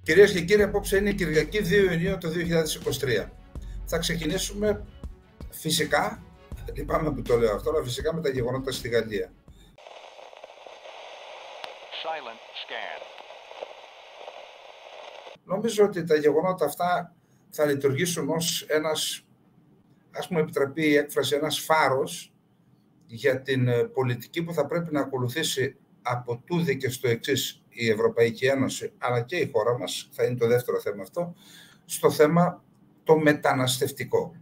Κυρίες και κύριοι, απόψε είναι Κυριακή 2 Ιουνίου του 2023. Θα ξεκινήσουμε φυσικά, λυπάμαι που το λέω αυτό, αλλά φυσικά με τα γεγονότα στη Γαλλία. Νομίζω ότι τα γεγονότα αυτά θα λειτουργήσουν ως ένας, ας μου επιτραπεί η έκφραση, ένας φάρος για την πολιτική που θα πρέπει να ακολουθήσει από τούδε και στο εξής η Ευρωπαϊκή Ένωση, αλλά και η χώρα μας, θα είναι το δεύτερο θέμα αυτό, στο θέμα το μεταναστευτικό.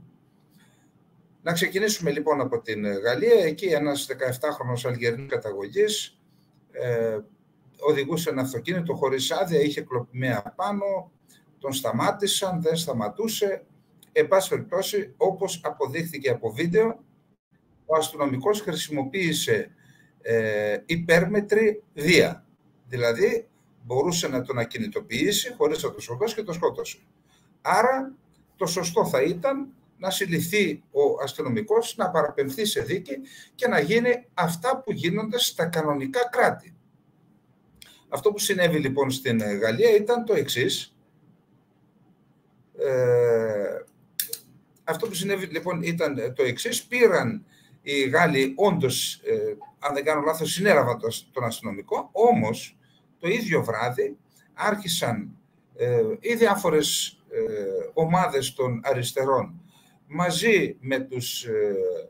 Να ξεκινήσουμε λοιπόν από την Γαλλία. Εκεί ένας 17χρονος Αλγερινής καταγωγής οδηγούσε ένα αυτοκίνητο χωρίς άδεια, είχε κλοπημαία πάνω, τον σταμάτησαν, δεν σταματούσε. Εν πάση περιπτώσει, όπως αποδείχθηκε από βίντεο, ο αστυνομικός χρησιμοποίησε υπέρμετρη βία. Δηλαδή, μπορούσε να τον ακινητοποιήσει χωρίς να τον σκοτώσει και τον σκότωσε. Άρα, το σωστό θα ήταν να συλληφθεί ο αστυνομικός, να παραπεμφθεί σε δίκη και να γίνει αυτά που γίνονται στα κανονικά κράτη. Αυτό που συνέβη λοιπόν στην Γαλλία ήταν το εξής. Αυτό που συνέβη λοιπόν ήταν το εξής. Πήραν οι Γάλλοι όντως, αν δεν κάνω λάθος, συνέλαβαν τον αστυνομικό, όμως το ίδιο βράδυ άρχισαν οι διάφορες ομάδες των αριστερών μαζί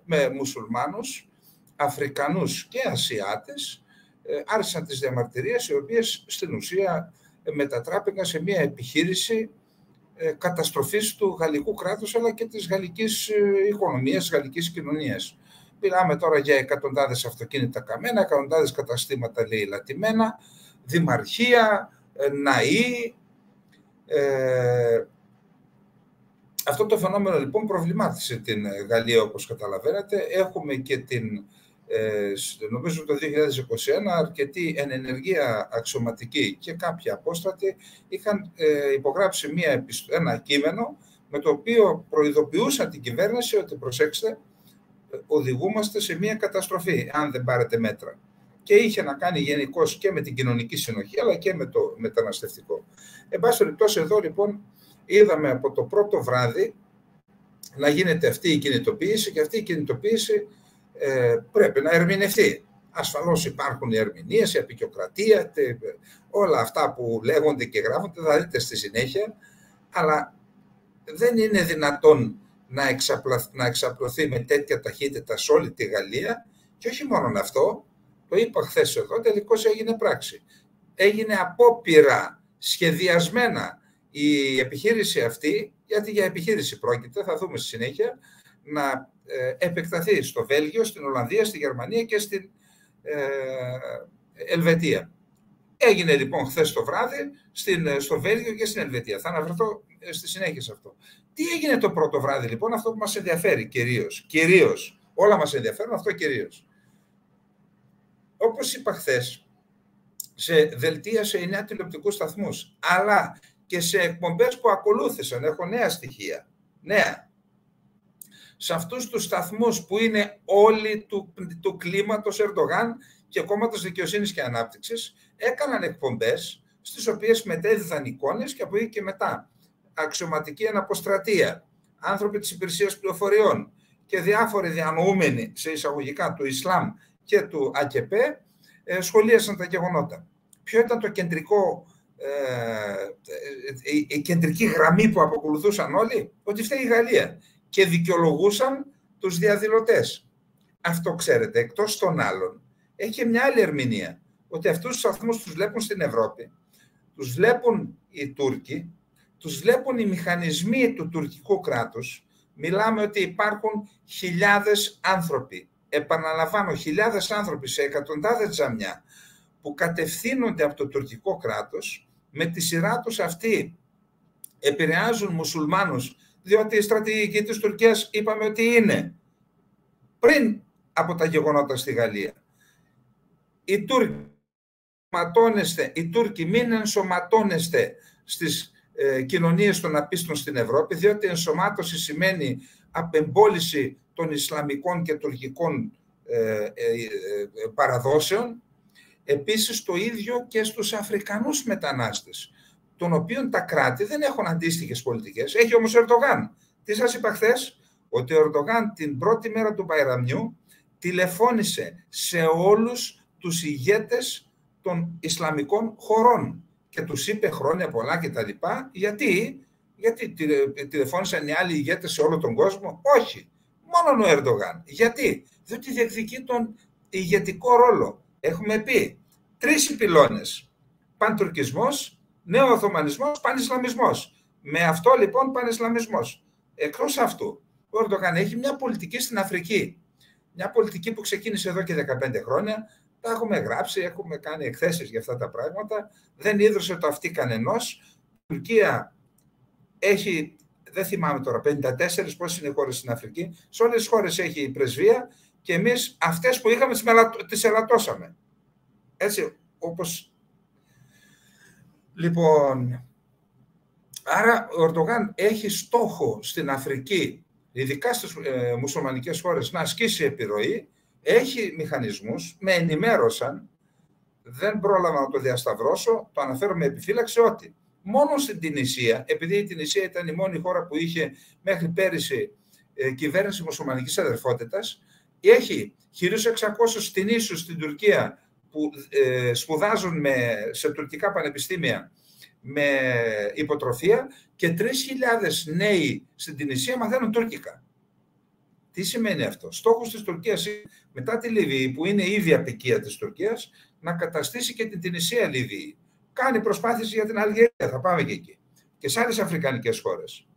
με μουσουλμάνους, Αφρικανούς και Ασιάτες, άρχισαν τις διαμαρτυρίες, οι οποίες στην ουσία μετατράπηκαν σε μια επιχείρηση καταστροφής του γαλλικού κράτους, αλλά και της γαλλικής οικονομίας, της γαλλικής κοινωνίας. Μιλάμε τώρα για εκατοντάδες αυτοκίνητα καμένα, εκατοντάδες καταστήματα λαιλατημένα, δημαρχία, ναοί. Αυτό το φαινόμενο λοιπόν προβλημάτισε την Γαλλία, όπως καταλαβαίνετε. Έχουμε και νομίζω το 2021 αρκετοί εν ενεργεία αξιωματικοί και κάποιοι απόστατοι είχαν υπογράψει ένα κείμενο με το οποίο προειδοποιούσαν την κυβέρνηση ότι προσέξτε, οδηγούμαστε σε μια καταστροφή αν δεν πάρετε μέτρα. Και είχε να κάνει γενικώς και με την κοινωνική συνοχή αλλά και με το μεταναστευτικό. Εν πάση περιπτώσει, εδώ λοιπόν είδαμε από το πρώτο βράδυ να γίνεται αυτή η κινητοποίηση, και αυτή η κινητοποίηση πρέπει να ερμηνευτεί. Ασφαλώς υπάρχουν οι ερμηνείες, η απεικιοκρατία, όλα αυτά που λέγονται και γράφονται, θα δείτε στη συνέχεια, αλλά δεν είναι δυνατόν να εξαπλωθεί με τέτοια ταχύτητα σε όλη τη Γαλλία. Και όχι μόνο αυτό, το είπα χθες εδώ, τελικώς έγινε πράξη. Έγινε απόπειρα σχεδιασμένα η επιχείρηση αυτή, γιατί για επιχείρηση πρόκειται, θα δούμε στη συνέχεια, να επεκταθεί στο Βέλγιο, στην Ολλανδία, στη Γερμανία και στην Ελβετία. Έγινε λοιπόν χθες το βράδυ στο Βέλγιο και στην Ελβετία. Θα αναφερθώ στη συνέχεια σε αυτό. Τι έγινε το πρώτο βράδυ λοιπόν, αυτό που μας ενδιαφέρει κυρίως, όλα μας ενδιαφέρουν, αυτό κυρίως. Όπως είπα χθες, σε δελτία σε 9 τηλεοπτικούς σταθμούς, αλλά και σε εκπομπές που ακολούθησαν, έχω νέα στοιχεία, νέα. Σε αυτούς τους σταθμούς που είναι όλοι του κλίματος Ερντογάν και κόμματος Δικαιοσύνης και Ανάπτυξης, έκαναν εκπομπές στις οποίες μετέδιδαν εικόνες και από εκεί και μετά αξιωματική αναποστρατεία, άνθρωποι της υπηρεσίας πληροφοριών και διάφοροι διανοούμενοι σε εισαγωγικά του Ισλάμ και του ΑΚΕΠΕ σχολίασαν τα γεγονότα. Ποιο ήταν το η κεντρική γραμμή που αποκολουθούσαν όλοι? Ότι φταίει η Γαλλία, και δικαιολογούσαν τους διαδηλωτές. Αυτό, ξέρετε, εκτός των άλλων, έχει μια άλλη ερμηνεία, ότι αυτούς τους σταθμούς τους βλέπουν στην Ευρώπη, τους βλέπουν οι Τούρκοι, τους βλέπουν οι μηχανισμοί του τουρκικού κράτους. Μιλάμε ότι υπάρχουν χιλιάδες άνθρωποι, επαναλαμβάνω, χιλιάδες άνθρωποι σε εκατοντάδες τζαμιά που κατευθύνονται από το τουρκικό κράτος, με τη σειρά τους αυτοί επηρεάζουν μουσουλμάνους, διότι η στρατηγική της Τουρκίας είπαμε ότι είναι πριν από τα γεγονότα στη Γαλλία. Οι Τούρκοι μην ενσωματώνεστε στις κοινωνίες των απίστων στην Ευρώπη, διότι ενσωμάτωση σημαίνει απεμπόληση των Ισλαμικών και τουρκικών παραδόσεων. Επίσης το ίδιο και στους Αφρικανούς μετανάστες, των οποίων τα κράτη δεν έχουν αντίστοιχες πολιτικές. Έχει όμως ο Ερντογάν. Τι σας είπα χθες? Ότι ο Ερντογάν την πρώτη μέρα του Μπαϊραμιού τηλεφώνησε σε όλους τους ηγέτες των Ισλαμικών χωρών και τους είπε χρόνια πολλά κτλ. Γιατί τηλεφώνησαν οι άλλοι ηγέτες σε όλο τον κόσμο? Όχι. Μόνο ο Ερντογάν. Γιατί? Διότι διεκδικεί τον ηγετικό ρόλο. Έχουμε πει 3 οι πυλώνες. Παντουρκισμός, νέο-Οθωμανισμός, πανισλαμισμός. Με αυτό λοιπόν πανισλαμισμός. Εκτός αυτού, ο Ερντογάν έχει μια πολιτική στην Αφρική. Μια πολιτική που ξεκίνησε εδώ και 15 χρόνια. Τα έχουμε γράψει, έχουμε κάνει εκθέσεις για αυτά τα πράγματα. Δεν ίδρυσε το αυτί κανενός. Η Τουρκία έχει, δεν θυμάμαι τώρα, 54 πόσες είναι οι χώρες στην Αφρική. Σε όλες τις χώρες έχει πρεσβεία και εμείς αυτές που είχαμε τις ελαττώσαμε. Έτσι, όπως... Λοιπόν, άρα ο Ερντογάν έχει στόχο στην Αφρική, ειδικά στις μουσουλμανικές χώρες, να ασκήσει επιρροή. Έχει μηχανισμούς, με ενημέρωσαν, δεν πρόλαβα να το διασταυρώσω, το αναφέρω με επιφύλαξη, ότι μόνο στην Τινησία, επειδή η Τινησία ήταν η μόνη χώρα που είχε μέχρι πέρυσι κυβέρνηση μουσουλμανικής αδερφότητας, έχει 1.600 Τινήσιους στην Τουρκία που σπουδάζουν σε τουρκικά πανεπιστήμια με υποτροφία και 3.000 νέοι στην Τινησία μαθαίνουν τουρκικά. Τι σημαίνει αυτό? Στόχος της Τουρκίας μετά τη Λιβύη, που είναι ήδη απικία της Τουρκίας, να καταστήσει και την Τινησία Λιβύη. Κάνει προσπάθειες για την Αλγερία, θα πάμε και εκεί. Και σε άλλες αφρικανικές χώρες.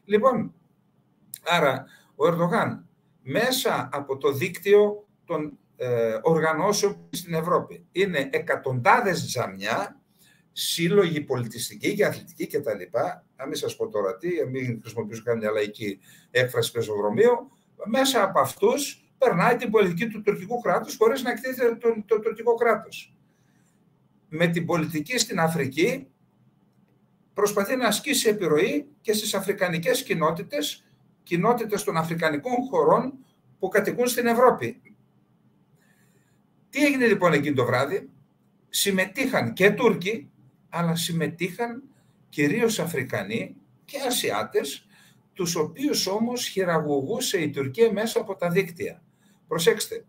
Λοιπόν, άρα ο Ερντογάν μέσα από το δίκτυο των οργανώσεων στην Ευρώπη είναι εκατοντάδες τζαμιά, σύλλογοι πολιτιστικοί και αθλητικοί κτλ. Να μην σας πω τώρα τι, μην χρησιμοποιήσω καμιά λαϊκή έκφραση πεζοδρομίου. Μέσα από αυτούς περνάει την πολιτική του τουρκικού κράτους χωρίς να εκτίθεται το τουρκικό κράτος. Με την πολιτική στην Αφρική προσπαθεί να ασκήσει επιρροή και στις αφρικανικές κοινότητες των αφρικανικών χωρών που κατοικούν στην Ευρώπη. Τι έγινε λοιπόν εκείνο το βράδυ? Συμμετείχαν και Τούρκοι, αλλά συμμετείχαν κυρίως Αφρικανοί και Ασιάτες, τους οποίους όμως χειραγωγούσε η Τουρκία μέσα από τα δίκτυα. Προσέξτε,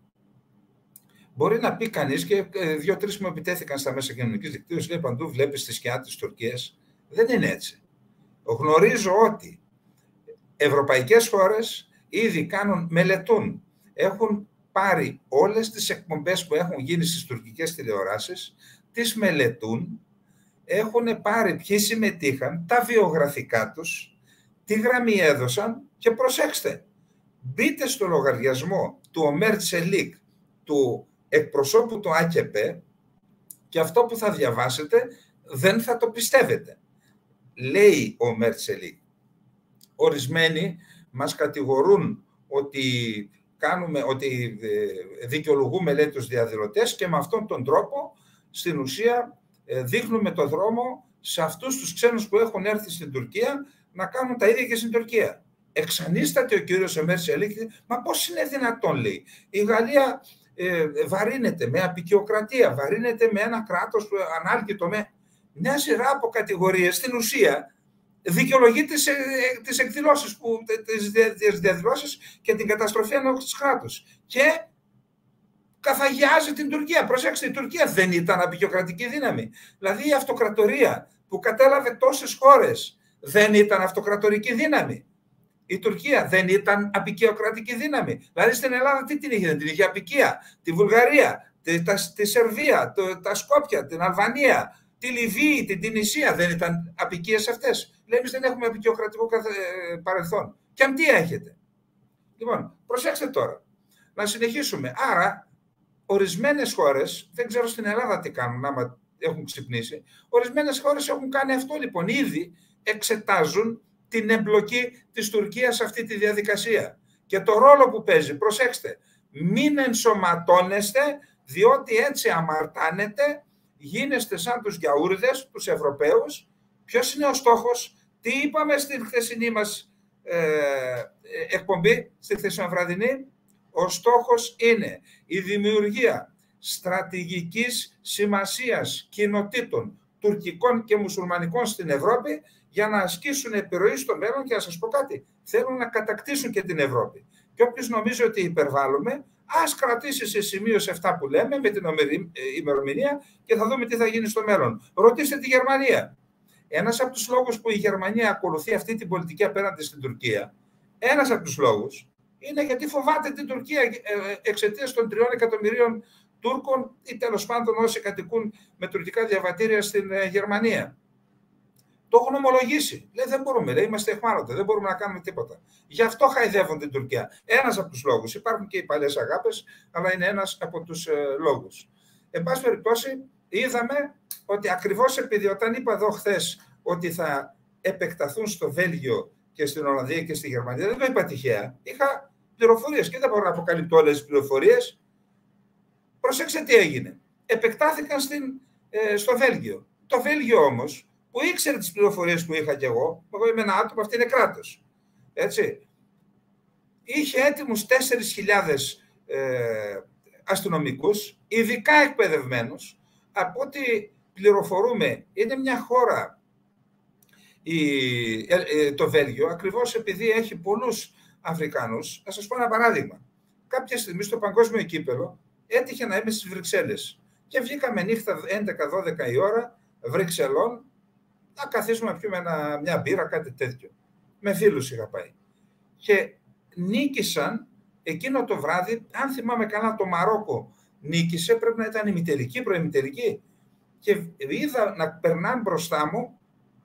μπορεί να πει κανείς, και 2-3 μου επιτέθηκαν στα μέσα κοινωνικής δικτύωσης, λέει παντού βλέπεις τη σκιά της Τουρκίας. Δεν είναι έτσι. Γνωρίζω ότι ευρωπαϊκές χώρες ήδη μελετούν, έχουν πάρει όλες τις εκπομπές που έχουν γίνει στις τουρκικές τηλεοράσεις, τις μελετούν, έχουν πάρει ποιοι συμμετείχαν, τα βιογραφικά τους, τι γραμμή έδωσαν και προσέξτε, μπείτε στο λογαριασμό του Ομέρ Τσελίκ, του εκπροσώπου του ΑΚΕΠΕ, και αυτό που θα διαβάσετε δεν θα το πιστεύετε. Λέει ο Ομέρ Τσελίκ, ορισμένοι μας κατηγορούν ότι δικαιολογούμε, λέει, τους διαδηλωτές και με αυτόν τον τρόπο στην ουσία δείχνουμε το δρόμο σε αυτούς τους ξένους που έχουν έρθει στην Τουρκία να κάνουν τα ίδια και στην Τουρκία. Εξανίσταται ο κύριος Ομέρ Τσελίκ, μα πώς είναι δυνατόν, λέει. Η Γαλλία βαρύνεται με απικιοκρατία, βαρύνεται με ένα κράτος ανάλγητο με μια σειρά από κατηγορίες. Στην ουσία δικαιολογεί τις εκδηλώσεις, τις διαδηλώσεις και την καταστροφή ενός κράτους. Και καθαγιάζει την Τουρκία. Προσέξτε, η Τουρκία δεν ήταν απικιοκρατική δύναμη. Δηλαδή η αυτοκρατορία που κατέλαβε τόσες χώρες δεν ήταν αυτοκρατορική δύναμη. Η Τουρκία δεν ήταν απικιοκρατική δύναμη. Δηλαδή στην Ελλάδα τι την είχε? Την είχε απικία. Τη Βουλγαρία, τη Σερβία, τα Σκόπια, την Αλβανία, τη Λιβύη, την Τινησία. Δεν ήταν απικίες αυτές? Λέει, εμείς δεν έχουμε απικιοκρατικό παρελθόν. Και αν τι έχετε? Λοιπόν, προσέξτε τώρα. Να συνεχίσουμε. Άρα, ορισμένες χώρες, δεν ξέρω στην Ελλάδα τι κάνουν, άμα έχουν ξυπνήσει, ορισμένες χώρες έχουν κάνει αυτό λοιπόν. Ήδη εξετάζουν την εμπλοκή της Τουρκίας σε αυτή τη διαδικασία και το ρόλο που παίζει. Προσέξτε, μην ενσωματώνεστε, διότι έτσι αμαρτάνετε, γίνεστε σαν τους γιαούριδες, τους Ευρωπαίους. Ποιος είναι ο στόχος? Τι είπαμε στην χθεσινή μας εκπομπή, στη χθεσινοβραδινή? Ο στόχος είναι η δημιουργία στρατηγικής σημασίας κοινοτήτων τουρκικών και μουσουλμανικών στην Ευρώπη για να ασκήσουν επιρροή στο μέλλον και να σας πω κάτι, θέλουν να κατακτήσουν και την Ευρώπη. Και όποιος νομίζει ότι υπερβάλλουμε, ας κρατήσει σε σημείο σε αυτά που λέμε με την ημερομηνία και θα δούμε τι θα γίνει στο μέλλον. Ρωτήστε τη Γερμανία. Ένας από τους λόγους που η Γερμανία ακολουθεί αυτή την πολιτική απέναντι στην Τουρκία, ένας από τους λόγους, είναι γιατί φοβάται την Τουρκία εξαιτίας των 3 εκατομμυρίων Τούρκων ή τέλος πάντων όσοι κατοικούν με τουρκικά διαβατήρια στην Γερμανία. Το έχουν ομολογήσει. Λέει δεν μπορούμε, λέει, είμαστε εχμάλωτοι, δεν μπορούμε να κάνουμε τίποτα. Γι' αυτό χαϊδεύουν την Τουρκία. Ένας από τους λόγους. Υπάρχουν και οι παλιές αγάπες, αλλά είναι ένας από τους λόγους. Εν πάση περιπτώσει, είδαμε ότι ακριβώς επειδή όταν είπα εδώ χθες ότι θα επεκταθούν στο Βέλγιο και στην Ολλανδία και στη Γερμανία, δεν το είπα τυχαία. Είχα πληροφορίες και δεν μπορώ να αποκαλύπτω όλες τις πληροφορίες. Προσέξτε τι έγινε. Επεκτάθηκαν στο Βέλγιο. Το Βέλγιο όμως, που ήξερε τις πληροφορίες που είχα κι εγώ είμαι ένα άτομο, αυτή είναι κράτος. Έτσι. Είχε έτοιμους 4.000 αστυνομικούς, ειδικά εκπαιδευμένους. Από ό,τι πληροφορούμε, είναι μια χώρα το Βέλγιο, ακριβώς επειδή έχει πολλούς Αφρικάνους. Θα σας πω ένα παράδειγμα. Κάποια στιγμή στο παγκόσμιο κύπελλο έτυχε να είμαι στις Βρυξέλλες και βγήκαμε νύχτα 11-12 η ώρα Βρυξελών να καθίσουμε να πιούμε μια μπύρα, κάτι τέτοιο. Με φίλους είχα πάει. Και νίκησαν εκείνο το βράδυ, αν θυμάμαι καλά, το Μαρόκο νίκησε, πρέπει να ήταν ημιτελική, προημιτελική. Και είδα να περνάνε μπροστά μου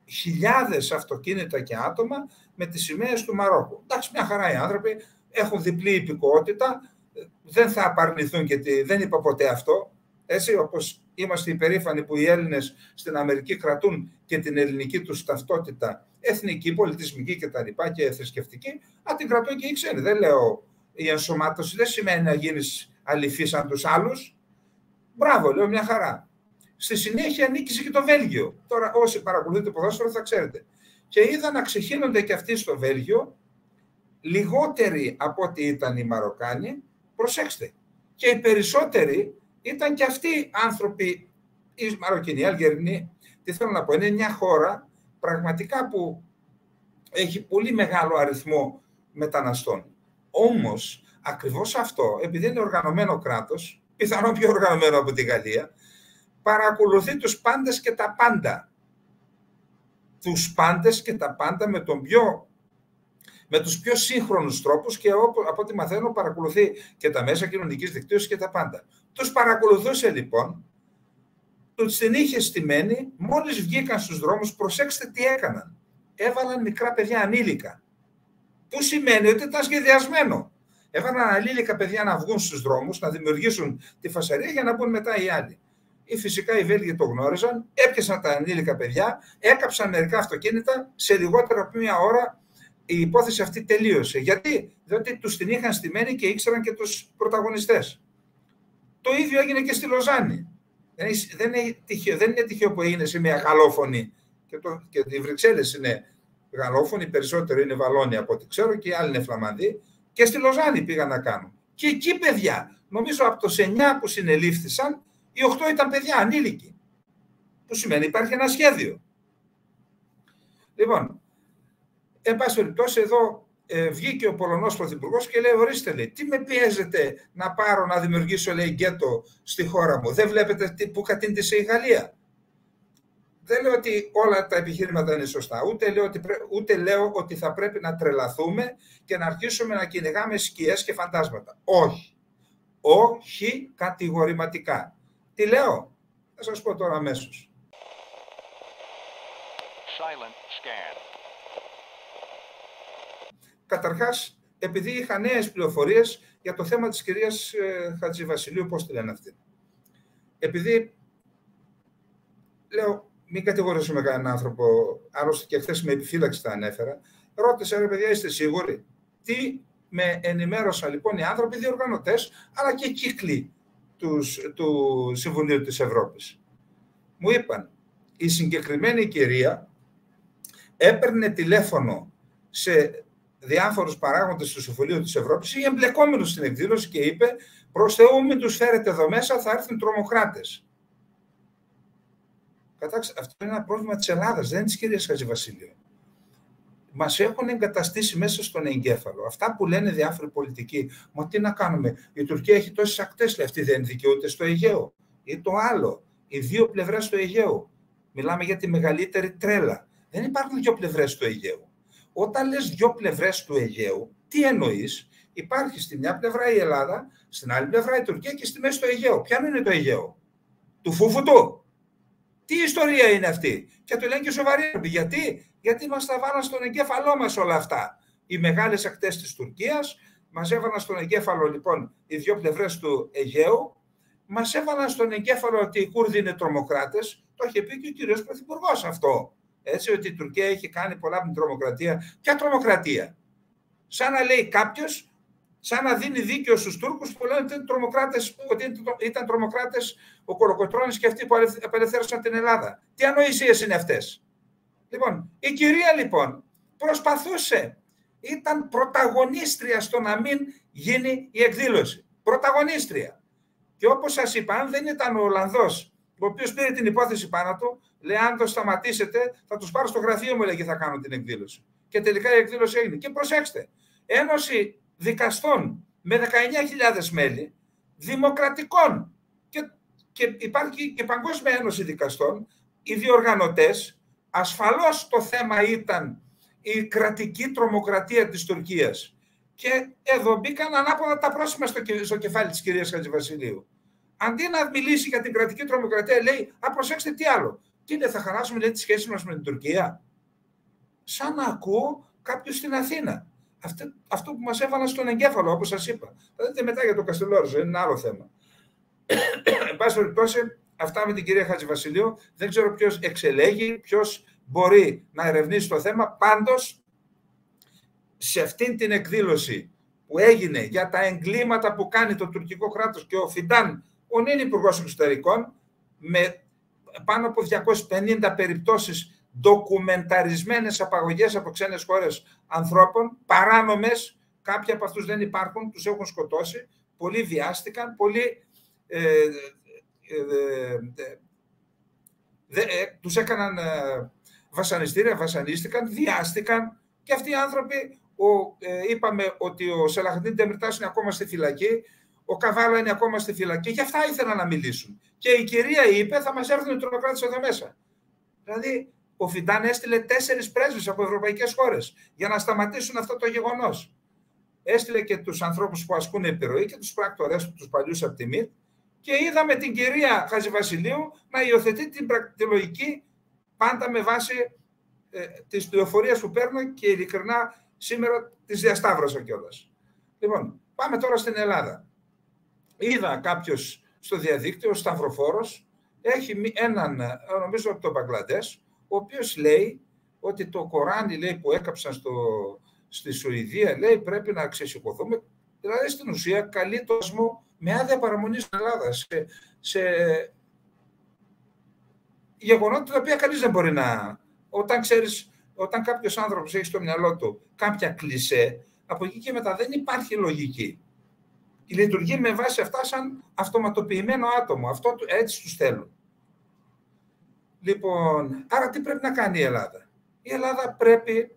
χιλιάδες αυτοκίνητα και άτομα με τις σημαίες του Μαρόκου. Εντάξει, μια χαρά οι άνθρωποι, έχουν διπλή υπηκότητα, δεν θα απαρνηθούν και δεν είπα ποτέ αυτό. Έτσι, όπως είμαστε υπερήφανοι που οι Έλληνες στην Αμερική κρατούν και την ελληνική τους ταυτότητα, εθνική, πολιτισμική κτλ. Και θρησκευτική, την κρατούν και οι ξένοι. Δεν λέω, η ενσωμάτωση δεν σημαίνει να γίνεις αληθής σαν τους άλλους. Μπράβο, λέω, μια χαρά. Στη συνέχεια νίκησε και το Βέλγιο. Τώρα, όσοι παρακολουθείτε ποδόσφαιρο θα ξέρετε. Και είδα να ξεχύνονται και αυτοί στο Βέλγιο, λιγότεροι από ό,τι ήταν οι Μαροκάνοι. Προσέξτε. Και οι περισσότεροι ήταν και αυτοί άνθρωποι, οι Μαροκινοί, Αλγερινοί. Τι θέλω να πω, είναι μια χώρα πραγματικά που έχει πολύ μεγάλο αριθμό μεταναστών. Όμως, ακριβώς αυτό, επειδή είναι οργανωμένο κράτος, πιθανόν πιο οργανωμένο από τη Γαλλία, παρακολουθεί τους πάντες και τα πάντα. Τους πάντες και τα πάντα με τους πιο σύγχρονους τρόπους και από ό,τι μαθαίνω παρακολουθεί και τα μέσα κοινωνικής δικτύωσης και τα πάντα. Τους παρακολουθούσε λοιπόν, τους την είχε στημένη, μόλις βγήκαν στους δρόμους, προσέξτε τι έκαναν. Έβαλαν μικρά παιδιά ανήλικα. Που σημαίνει ότι ήταν σχεδιασμένο. Έβαλαν ανήλικα παιδιά να βγουν στους δρόμους, να δημιουργήσουν τη φασαρία για να μπουν μετά οι άλλοι. Φυσικά οι Βέλγοι το γνώριζαν, έπιασαν τα ανήλικα παιδιά, έκαψαν μερικά αυτοκίνητα, σε λιγότερο από μια ώρα η υπόθεση αυτή τελείωσε. Γιατί? Διότι τους την είχαν στημένη και ήξεραν και τους πρωταγωνιστές. Το ίδιο έγινε και στη Λοζάνη. Δεν είναι τυχαίο που έγινε σε μια γαλλόφωνη, και οι Βρυξέλλες είναι γαλλόφωνοι, περισσότερο είναι Βαλόνοι από ό,τι ξέρω και οι άλλοι είναι Φλαμανδοί, και στη Λοζάνη πήγαν να κάνουν. Και εκεί παιδιά, νομίζω από τους 9 που συνελήφθησαν, οι 8 ήταν παιδιά ανήλικοι. Που σημαίνει υπάρχει ένα σχέδιο. Λοιπόν, εν πάση περιπτώσει εδώ βγήκε ο Πολωνός Πρωθυπουργός και λέει, ορίστε, λέει, τι με πιέζετε να πάρω να δημιουργήσω, λέει, γκέτο στη χώρα μου. Δεν βλέπετε που κατήντησε η Γαλλία. Δεν λέω ότι όλα τα επιχείρηματα είναι σωστά. Ούτε λέω ότι θα πρέπει να τρελαθούμε και να αρχίσουμε να κυνηγάμε σκιές και φαντάσματα. Όχι. Όχι κατηγορηματικά. Τι λέω? Θα σας πω τώρα αμέσως. Καταρχάς, επειδή είχα νέες πληροφορίες για το θέμα της κυρίας Χατζηβασιλείου, πώς τη λένε αυτή. Επειδή, λέω, μην κατηγορήσουμε κανέναν άνθρωπο, άλλωστε και χθες με επιφύλαξη τα ανέφερα, ρώτησα, ρε παιδιά, είστε σίγουροι? Τι με ενημέρωσαν λοιπόν οι άνθρωποι, διοργανωτές, αλλά και κύκλοι του Συμβουλίου της Ευρώπης. Μου είπαν, η συγκεκριμένη κυρία έπαιρνε τηλέφωνο σε διάφορους παράγοντες του Συμβουλίου της Ευρώπης ή εμπλεκόμενους στην εκδήλωση και είπε, προς Θεού μην τους φέρετε εδώ μέσα, θα έρθουν τρομοκράτες. Κατάξτε, αυτό είναι ένα πρόβλημα της Ελλάδας, δεν είναι της κυρίας Χατζηβασιλείου. Μας έχουν εγκαταστήσει μέσα στον εγκέφαλο. Αυτά που λένε διάφοροι πολιτικοί, μα τι να κάνουμε, η Τουρκία έχει τόσες ακτές, λέει, αυτή δεν δικαιούται στο Αιγαίο. Ή το άλλο, οι δύο πλευρές του Αιγαίου. Μιλάμε για τη μεγαλύτερη τρέλα. Δεν υπάρχουν δύο πλευρές του Αιγαίου. Όταν λες δύο πλευρές του Αιγαίου, τι εννοείς? Υπάρχει στη μια πλευρά η Ελλάδα, στην άλλη πλευρά η Τουρκία και στη μέση το Αιγαίο. Ποιο είναι το Αιγαίο? Του φούφου του. Τι ιστορία είναι αυτή? Και το λένε και σοβαροί άνθρωποι. Γιατί μας τα βάλαν στον εγκέφαλό μας όλα αυτά. Οι μεγάλες ακτές της Τουρκίας, μας έβαλαν στον εγκέφαλο λοιπόν οι δύο πλευρές του Αιγαίου, μας έβαλαν στον εγκέφαλο ότι οι Κούρδοι είναι τρομοκράτες. Το είχε πει και ο κύριος Πρωθυπουργός αυτό. Έτσι, ότι η Τουρκία έχει κάνει πολλά από την τρομοκρατία. Ποια τρομοκρατία? Σαν να λέει κάποιος, σαν να δίνει δίκαιο στους Τούρκους που λένε ότι ήταν τρομοκράτες ο Κολοκοτρώνης και αυτοί που απελευθέρωσαν την Ελλάδα. Τι ανοησίες είναι αυτές? Λοιπόν, η κυρία λοιπόν προσπαθούσε, ήταν πρωταγωνίστρια στο να μην γίνει η εκδήλωση. Πρωταγωνίστρια. Και όπως σας είπα, αν δεν ήταν ο Ολλανδός, ο οποίος πήρε την υπόθεση πάνω του, λέει αν το σταματήσετε θα τους πάρω στο γραφείο μου, λέει, και θα κάνω την εκδήλωση. Και τελικά η εκδήλωση έγινε. Και προσέξτε, Ένωση Δικαστών με 19.000 μέλη, δημοκρατικών, και υπάρχει και Παγκόσμια Ένωση Δικαστών, οι διοργανωτές. Ασφαλώς το θέμα ήταν η κρατική τρομοκρατία της Τουρκίας. Και εδώ μπήκαν ανάποδα τα πρόσημα στο κεφάλι της κυρίας Χατζηβασιλείου. Αντί να μιλήσει για την κρατική τρομοκρατία, λέει, προσέξτε τι άλλο. Τι είναι, θα χαλάσουμε, λέει, τη σχέση μας με την Τουρκία? Σαν να ακούω κάποιους στην Αθήνα. Αυτό που μας έβαλαν στον εγκέφαλο, όπως σας είπα. Θα δείτε μετά για το Καστελόριζο, είναι ένα άλλο θέμα. Εν πάση περιπτώσει, αυτά με την κυρία Χατζηβασιλείου. Δεν ξέρω ποιος εξελέγει, ποιος μπορεί να ερευνήσει το θέμα. Πάντως, σε αυτήν την εκδήλωση που έγινε για τα εγκλήματα που κάνει το τουρκικό κράτος και ο Φιντάν, ο νυν υπουργός εξωτερικών, με πάνω από 250 περιπτώσεις ντοκουμενταρισμένες απαγωγές από ξένες χώρες ανθρώπων, παράνομες, κάποιοι από αυτούς δεν υπάρχουν, τους έχουν σκοτώσει, πολλοί βιάστηκαν, πολλοί τους έκαναν βασανιστήρια, βασανίστηκαν, βιάστηκαν, και αυτοί οι άνθρωποι, είπαμε ότι ο Σελαχντίν Ντεμιρτάς είναι ακόμα στη φυλακή, ο Καβάλα είναι ακόμα στη φυλακή, και αυτά ήθελαν να μιλήσουν. Και η κυρία είπε, θα μας έρθουν οι τρομοκράτες εδώ μέσα. Δηλαδή, ο Φιντάν έστειλε 4 πρέσβεις από ευρωπαϊκές χώρες για να σταματήσουν αυτό το γεγονός. Έστειλε και τους ανθρώπους που ασκούν επιρροή και τους πράκτορες του, τους παλιούς από τη ΜΙΤ, και είδαμε την κυρία Χατζηβασιλείου να υιοθετεί τη λογική πάντα με βάση τις πληροφορίες που παίρνω, και ειλικρινά σήμερα τις διασταύρωσα κιόλας. Λοιπόν, πάμε τώρα στην Ελλάδα. Είδα κάποιος στο διαδίκτυο, ο Σταυροφόρος, έχει έναν, νομίζω από το Μπαγκλαντές, ο οποίος λέει ότι το Κοράνι, λέει, που έκαψαν στη Σουηδία, λέει, πρέπει να ξεσηκωθούμε. Δηλαδή, στην ουσία, καλεί το κόσμο με άδεια παραμονή στην Ελλάδα σε γεγονότα τα οποία κανείς δεν μπορεί να... Όταν κάποιος άνθρωπος έχει στο μυαλό του κάποια κλισέ, από εκεί και μετά δεν υπάρχει λογική. Λειτουργεί με βάση αυτά σαν αυτοματοποιημένο άτομο. Αυτό έτσι τους θέλουν. Λοιπόν, άρα τι πρέπει να κάνει η Ελλάδα? Η Ελλάδα πρέπει,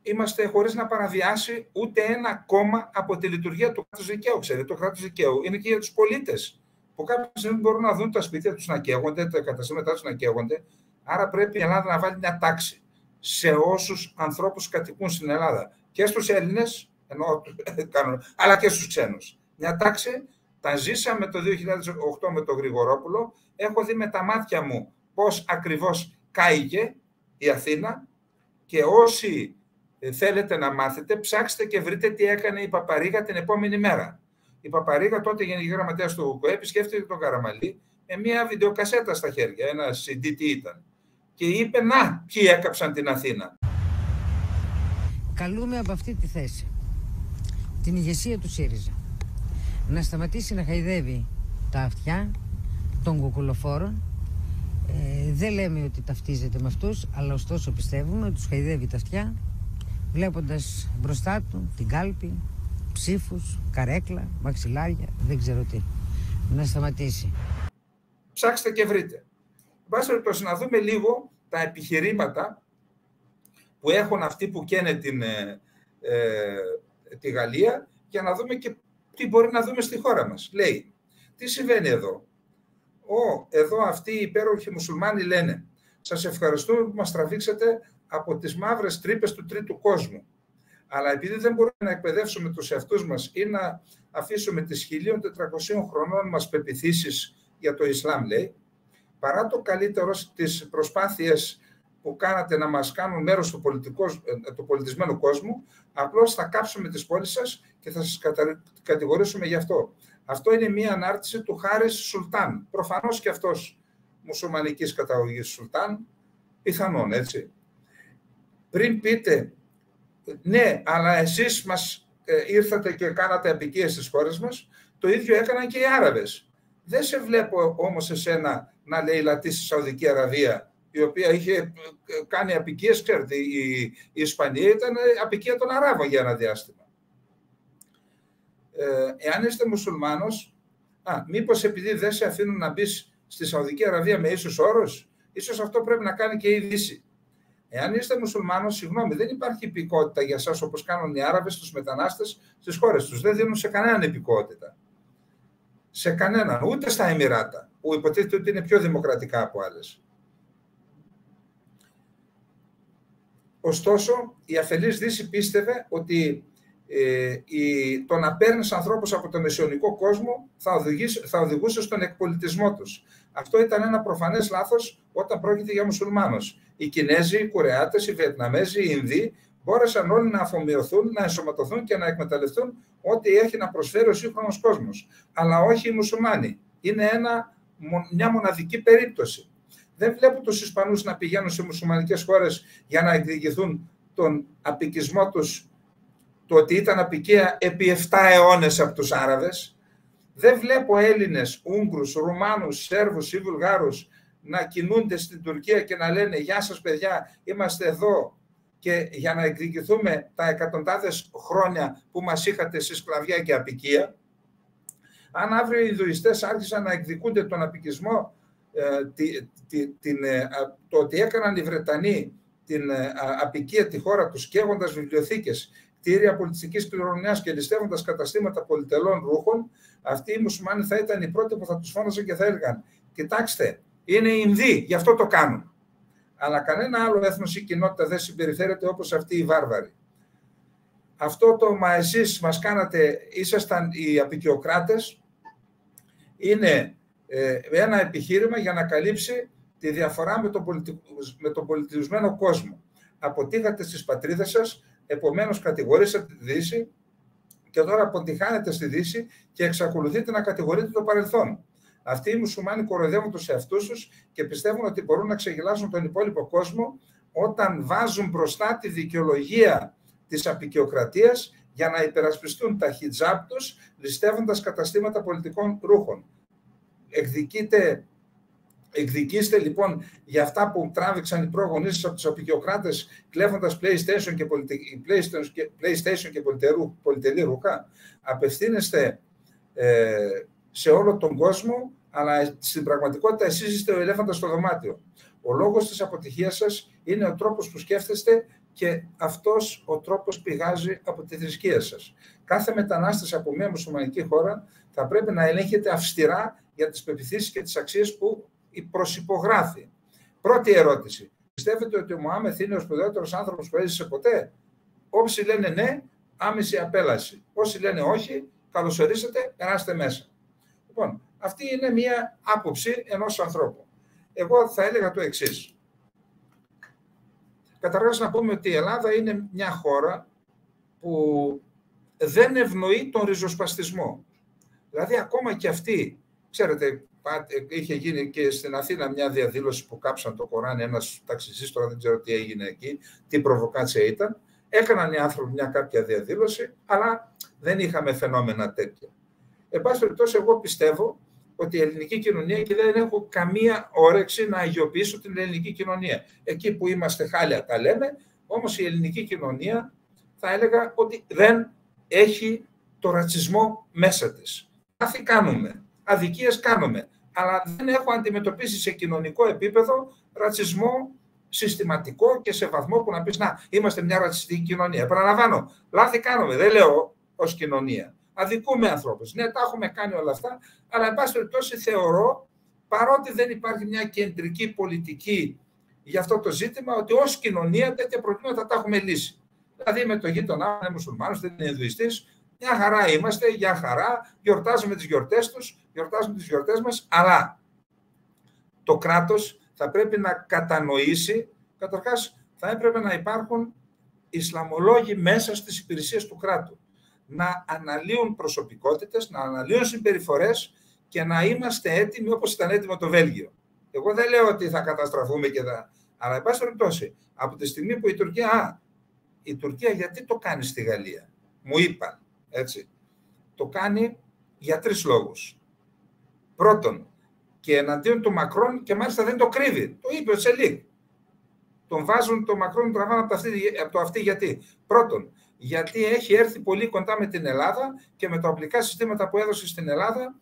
είμαστε χωρίς να παραβιάσει ούτε ένα κόμμα από τη λειτουργία του κράτους δικαίου. Ξέρετε, το κράτος δικαίου είναι και για τους πολίτες, που κάποια στιγμή μπορούν να δουν τα σπίτια τους να καίγονται, τα καταστήματά τους να καίγονται. Άρα πρέπει η Ελλάδα να βάλει μια τάξη σε όσους ανθρώπους κατοικούν στην Ελλάδα. Και στους Έλληνες, αλλά και στους ξένους. Μια τάξη, τα ζήσαμε το 2008 με τον Γρηγορόπουλο. Έχω δει με τα μάτια μου πώς ακριβώς κάηκε η Αθήνα, και όσοι θέλετε να μάθετε, ψάξτε και βρείτε τι έκανε η Παπαρίγα την επόμενη μέρα. Η Παπαρίγα, τότε γενική γραμματέας του ΟΚΟΕ, επισκέφτηκε τον Καραμαλή με μια βιντεοκασέτα στα χέρια, ένα CD τι ήταν. Και είπε, να, ποιοι έκαψαν την Αθήνα. Καλούμε από αυτή τη θέση την ηγεσία του ΣΥΡΙΖΑ να σταματήσει να χαϊδεύει τα αυτιά των κουκουλοφόρων. Δεν λέμε ότι ταυτίζεται με αυτούς, αλλά ωστόσο πιστεύουμε ότι τους χαϊδεύει τα αυτιά, βλέποντας μπροστά του την κάλπη, ψήφους, καρέκλα, μαξιλάρια, δεν ξέρω τι. Να σταματήσει. Ψάξτε και βρείτε. Βάσει περιπτώσει, να δούμε λίγο τα επιχειρήματα που έχουν αυτοί που καίνε τη Γαλλία, για να δούμε και τι μπορεί να δούμε στη χώρα μας. Λέει, τι συμβαίνει εδώ. Εδώ αυτοί οι υπέροχοι μουσουλμάνοι λένε, σας ευχαριστούμε που μας τραβήξατε από τις μαύρες τρύπες του τρίτου κόσμου. Αλλά επειδή δεν μπορούμε να εκπαιδεύσουμε τους εαυτούς μας ή να αφήσουμε τις 1400 χρονών μας πεποιθήσεις για το Ισλάμ, λέει, παρά το καλύτερο τις προσπάθειες που κάνατε να μας κάνουν μέρος του πολιτισμένου κόσμου, απλώς θα κάψουμε τις πόλεις σας και θα σας κατηγορήσουμε γι' αυτό. Αυτό είναι μια ανάρτηση του Χάρις Σουλτάν. Προφανώς και αυτός μουσουλμανικής καταγωγής Σουλτάν, πιθανόν, έτσι. Πριν πείτε, ναι, αλλά εσείς μας ήρθατε και κάνατε απικίες στις χώρες μας, το ίδιο έκαναν και οι Άραβες. Δεν σε βλέπω όμως εσένα να λαιλατεί στη Σαουδική Αραβία, η οποία είχε κάνει απικίες, ξέρετε, η Ισπανία ήταν απικία των Αράβων για ένα διάστημα. Εάν είστε μουσουλμάνος, μήπως επειδή δεν σε αφήνουν να μπεις στη Σαουδική Αραβία με ίσους όρους, ίσως αυτό πρέπει να κάνει και η Δύση. Εάν είστε μουσουλμάνος, συγγνώμη, δεν υπάρχει υπηκότητα για σας όπως κάνουν οι Άραβες τους μετανάστες στις χώρες τους. Δεν δίνουν σε κανέναν υπηκότητα. Σε κανέναν, ούτε στα Εμιράτα, που υποτίθεται ότι είναι πιο δημοκρατικά από άλλες. Ωστόσο, η αφελής Δύση πίστευε ότι το να παίρνεις ανθρώπους από τον μεσαιωνικό κόσμο θα οδηγούσε στον εκπολιτισμό τους. Αυτό ήταν ένα προφανές λάθος όταν πρόκειται για μουσουλμάνους. Οι Κινέζοι, οι Κορεάτες, οι Βιετναμέζοι, οι Ινδοί μπόρεσαν όλοι να αφομοιωθούν, να ενσωματωθούν και να εκμεταλλευτούν ό,τι έχει να προσφέρει ο σύγχρονος κόσμος. Αλλά όχι οι μουσουλμάνοι. Είναι μια μοναδική περίπτωση. Δεν βλέπω τους Ισπανούς να πηγαίνουν σε μουσουλμανικές χώρες για να εκδικηθούν τον απικισμό τους, το ότι ήταν απικία επί 7 αιώνες από τους Άραβες. Δεν βλέπω Έλληνες, Ούγγρους, Ρουμάνους, Σέρβους ή Βουλγάρους να κινούνται στην Τουρκία και να λένε «Γεια σας παιδιά, είμαστε εδώ και για να εκδικηθούμε τα εκατοντάδες χρόνια που μας είχατε σε σκλαβιά και απικία». Αν αύριο οι Ινδουιστές άρχισαν να εκδικούνται τον απικισμό, το ότι έκαναν οι Βρετανοί την απικία τη χώρα τους, καίγοντας βιβλιοθήκες, κτίρια πολιτιστικής κληρονομιάς και ληστεύοντας καταστήματα πολυτελών ρούχων, αυτοί οι μουσουλμάνοι θα ήταν οι πρώτοι που θα τους φώναζαν και θα έλεγαν «Κοιτάξτε, είναι Ινδοί, γι' αυτό το κάνουν». Αλλά κανένα άλλο έθνος ή κοινότητα δεν συμπεριφέρεται όπως αυτοί οι βάρβαροι. Αυτό το «μα εσείς μας κάνατε, ήσασταν οι απικιοκράτες» είναι ένα επιχείρημα για να καλύψει τη διαφορά με τον πολιτισμένο κόσμο. Αποτύχατε στις πατρίδες σας, επομένως κατηγορήσατε τη Δύση και τώρα αποτυχάνετε στη Δύση και εξακολουθείτε να κατηγορείτε το παρελθόν. Αυτοί οι μουσουλμάνοι κοροϊδεύουν τους εαυτούς τους και πιστεύουν ότι μπορούν να ξεγελάσουν τον υπόλοιπο κόσμο όταν βάζουν μπροστά τη δικαιολογία της απικιοκρατίας για να υπερασπιστούν τα χιτζάπ τους, ληστεύοντας καταστήματα πολιτικών ρούχων. Εκδικήστε λοιπόν για αυτά που τράβηξαν οι προγονείς σας από τους απικιοκράτες, κλέβοντας PlayStation και πολυτελή ρούχα. Απευθύνεστε σε όλο τον κόσμο, αλλά στην πραγματικότητα εσείς είστε ο ελέφαντας στο δωμάτιο. Ο λόγος της αποτυχίας σας είναι ο τρόπος που σκέφτεστε και αυτός ο τρόπος πηγάζει από τη θρησκεία σας. Κάθε μετανάστης από μια μουσουλμανική χώρα θα πρέπει να ελέγχεται αυστηρά για τις πεποιθήσεις και τις αξίες που προσυπογράφει. Πρώτη ερώτηση. Πιστεύετε ότι ο Μωάμεθ είναι ο σπουδαιότερος άνθρωπος που έζησε ποτέ? Όσοι λένε ναι, άμεση απέλαση. Όσοι λένε όχι, καλωσορίσατε, περάστε μέσα. Λοιπόν, αυτή είναι μια άποψη ενός ανθρώπου. Εγώ θα έλεγα το εξής. Καταρχάς να πούμε ότι η Ελλάδα είναι μια χώρα που δεν ευνοεί τον ριζοσπαστισμό. Δηλαδή ακόμα και αυτή, ξέρετε, είχε γίνει και στην Αθήνα μια διαδήλωση που κάψαν το Κοράνι, ένας ταξιτζής, τώρα δεν ξέρω τι έγινε εκεί, τι προβοκάτσια ήταν. Έκαναν οι άνθρωποι μια κάποια διαδήλωση, αλλά δεν είχαμε φαινόμενα τέτοια. Εν πάση περιπτώσει, εγώ πιστεύω ότι η ελληνική κοινωνία, και δεν έχω καμία όρεξη να αγιοποιήσω την ελληνική κοινωνία. Εκεί που είμαστε χάλια τα λέμε, όμως η ελληνική κοινωνία θα έλεγα ότι δεν έχει το ρατσισμό μέσα της. Λάθη κάνουμε, αδικίες κάνουμε, αλλά δεν έχω αντιμετωπίσει σε κοινωνικό επίπεδο ρατσισμό συστηματικό και σε βαθμό που να πεις να, είμαστε μια ρατσιστική κοινωνία. Επαναλαμβάνω, λάθη κάνουμε, δεν λέω ως κοινωνία. Αδικούμε ανθρώπους. Ναι, τα έχουμε κάνει όλα αυτά, αλλά εν πάση περιπτώσει θεωρώ, παρότι δεν υπάρχει μια κεντρική πολιτική για αυτό το ζήτημα, ότι ως κοινωνία τέτοια προβλήματα τα έχουμε λύσει. Δηλαδή με το γείτονά, είναι μουσουλμάνος, δεν είναι Ινδουιστής, μια χαρά είμαστε, για χαρά, γιορτάζουμε τις γιορτές τους, γιορτάζουμε τις γιορτές μας, αλλά το κράτος θα πρέπει να κατανοήσει, καταρχάς θα έπρεπε να υπάρχουν Ισλαμολόγοι μέσα στις υπηρεσίες του κράτου, να αναλύουν προσωπικότητες, να αναλύουν συμπεριφορές και να είμαστε έτοιμοι όπως ήταν έτοιμο το Βέλγιο. Εγώ δεν λέω ότι θα καταστραφούμε και θα... Αλλά, εν πάση περιπτώσει, από τη στιγμή που η Τουρκία γιατί το κάνει στη Γαλλία, μου είπαν, έτσι, το κάνει για 3 λόγους. Πρώτον, και εναντίον του Μακρόν, και μάλιστα δεν το κρύβει, το είπε ο Σελίκ. Τον βάζουν το Μακρόν, τραβάνε από το αυτή γιατί. Πρώτον, γιατί έχει έρθει πολύ κοντά με την Ελλάδα και με τα οπλικά συστήματα που έδωσε στην Ελλάδα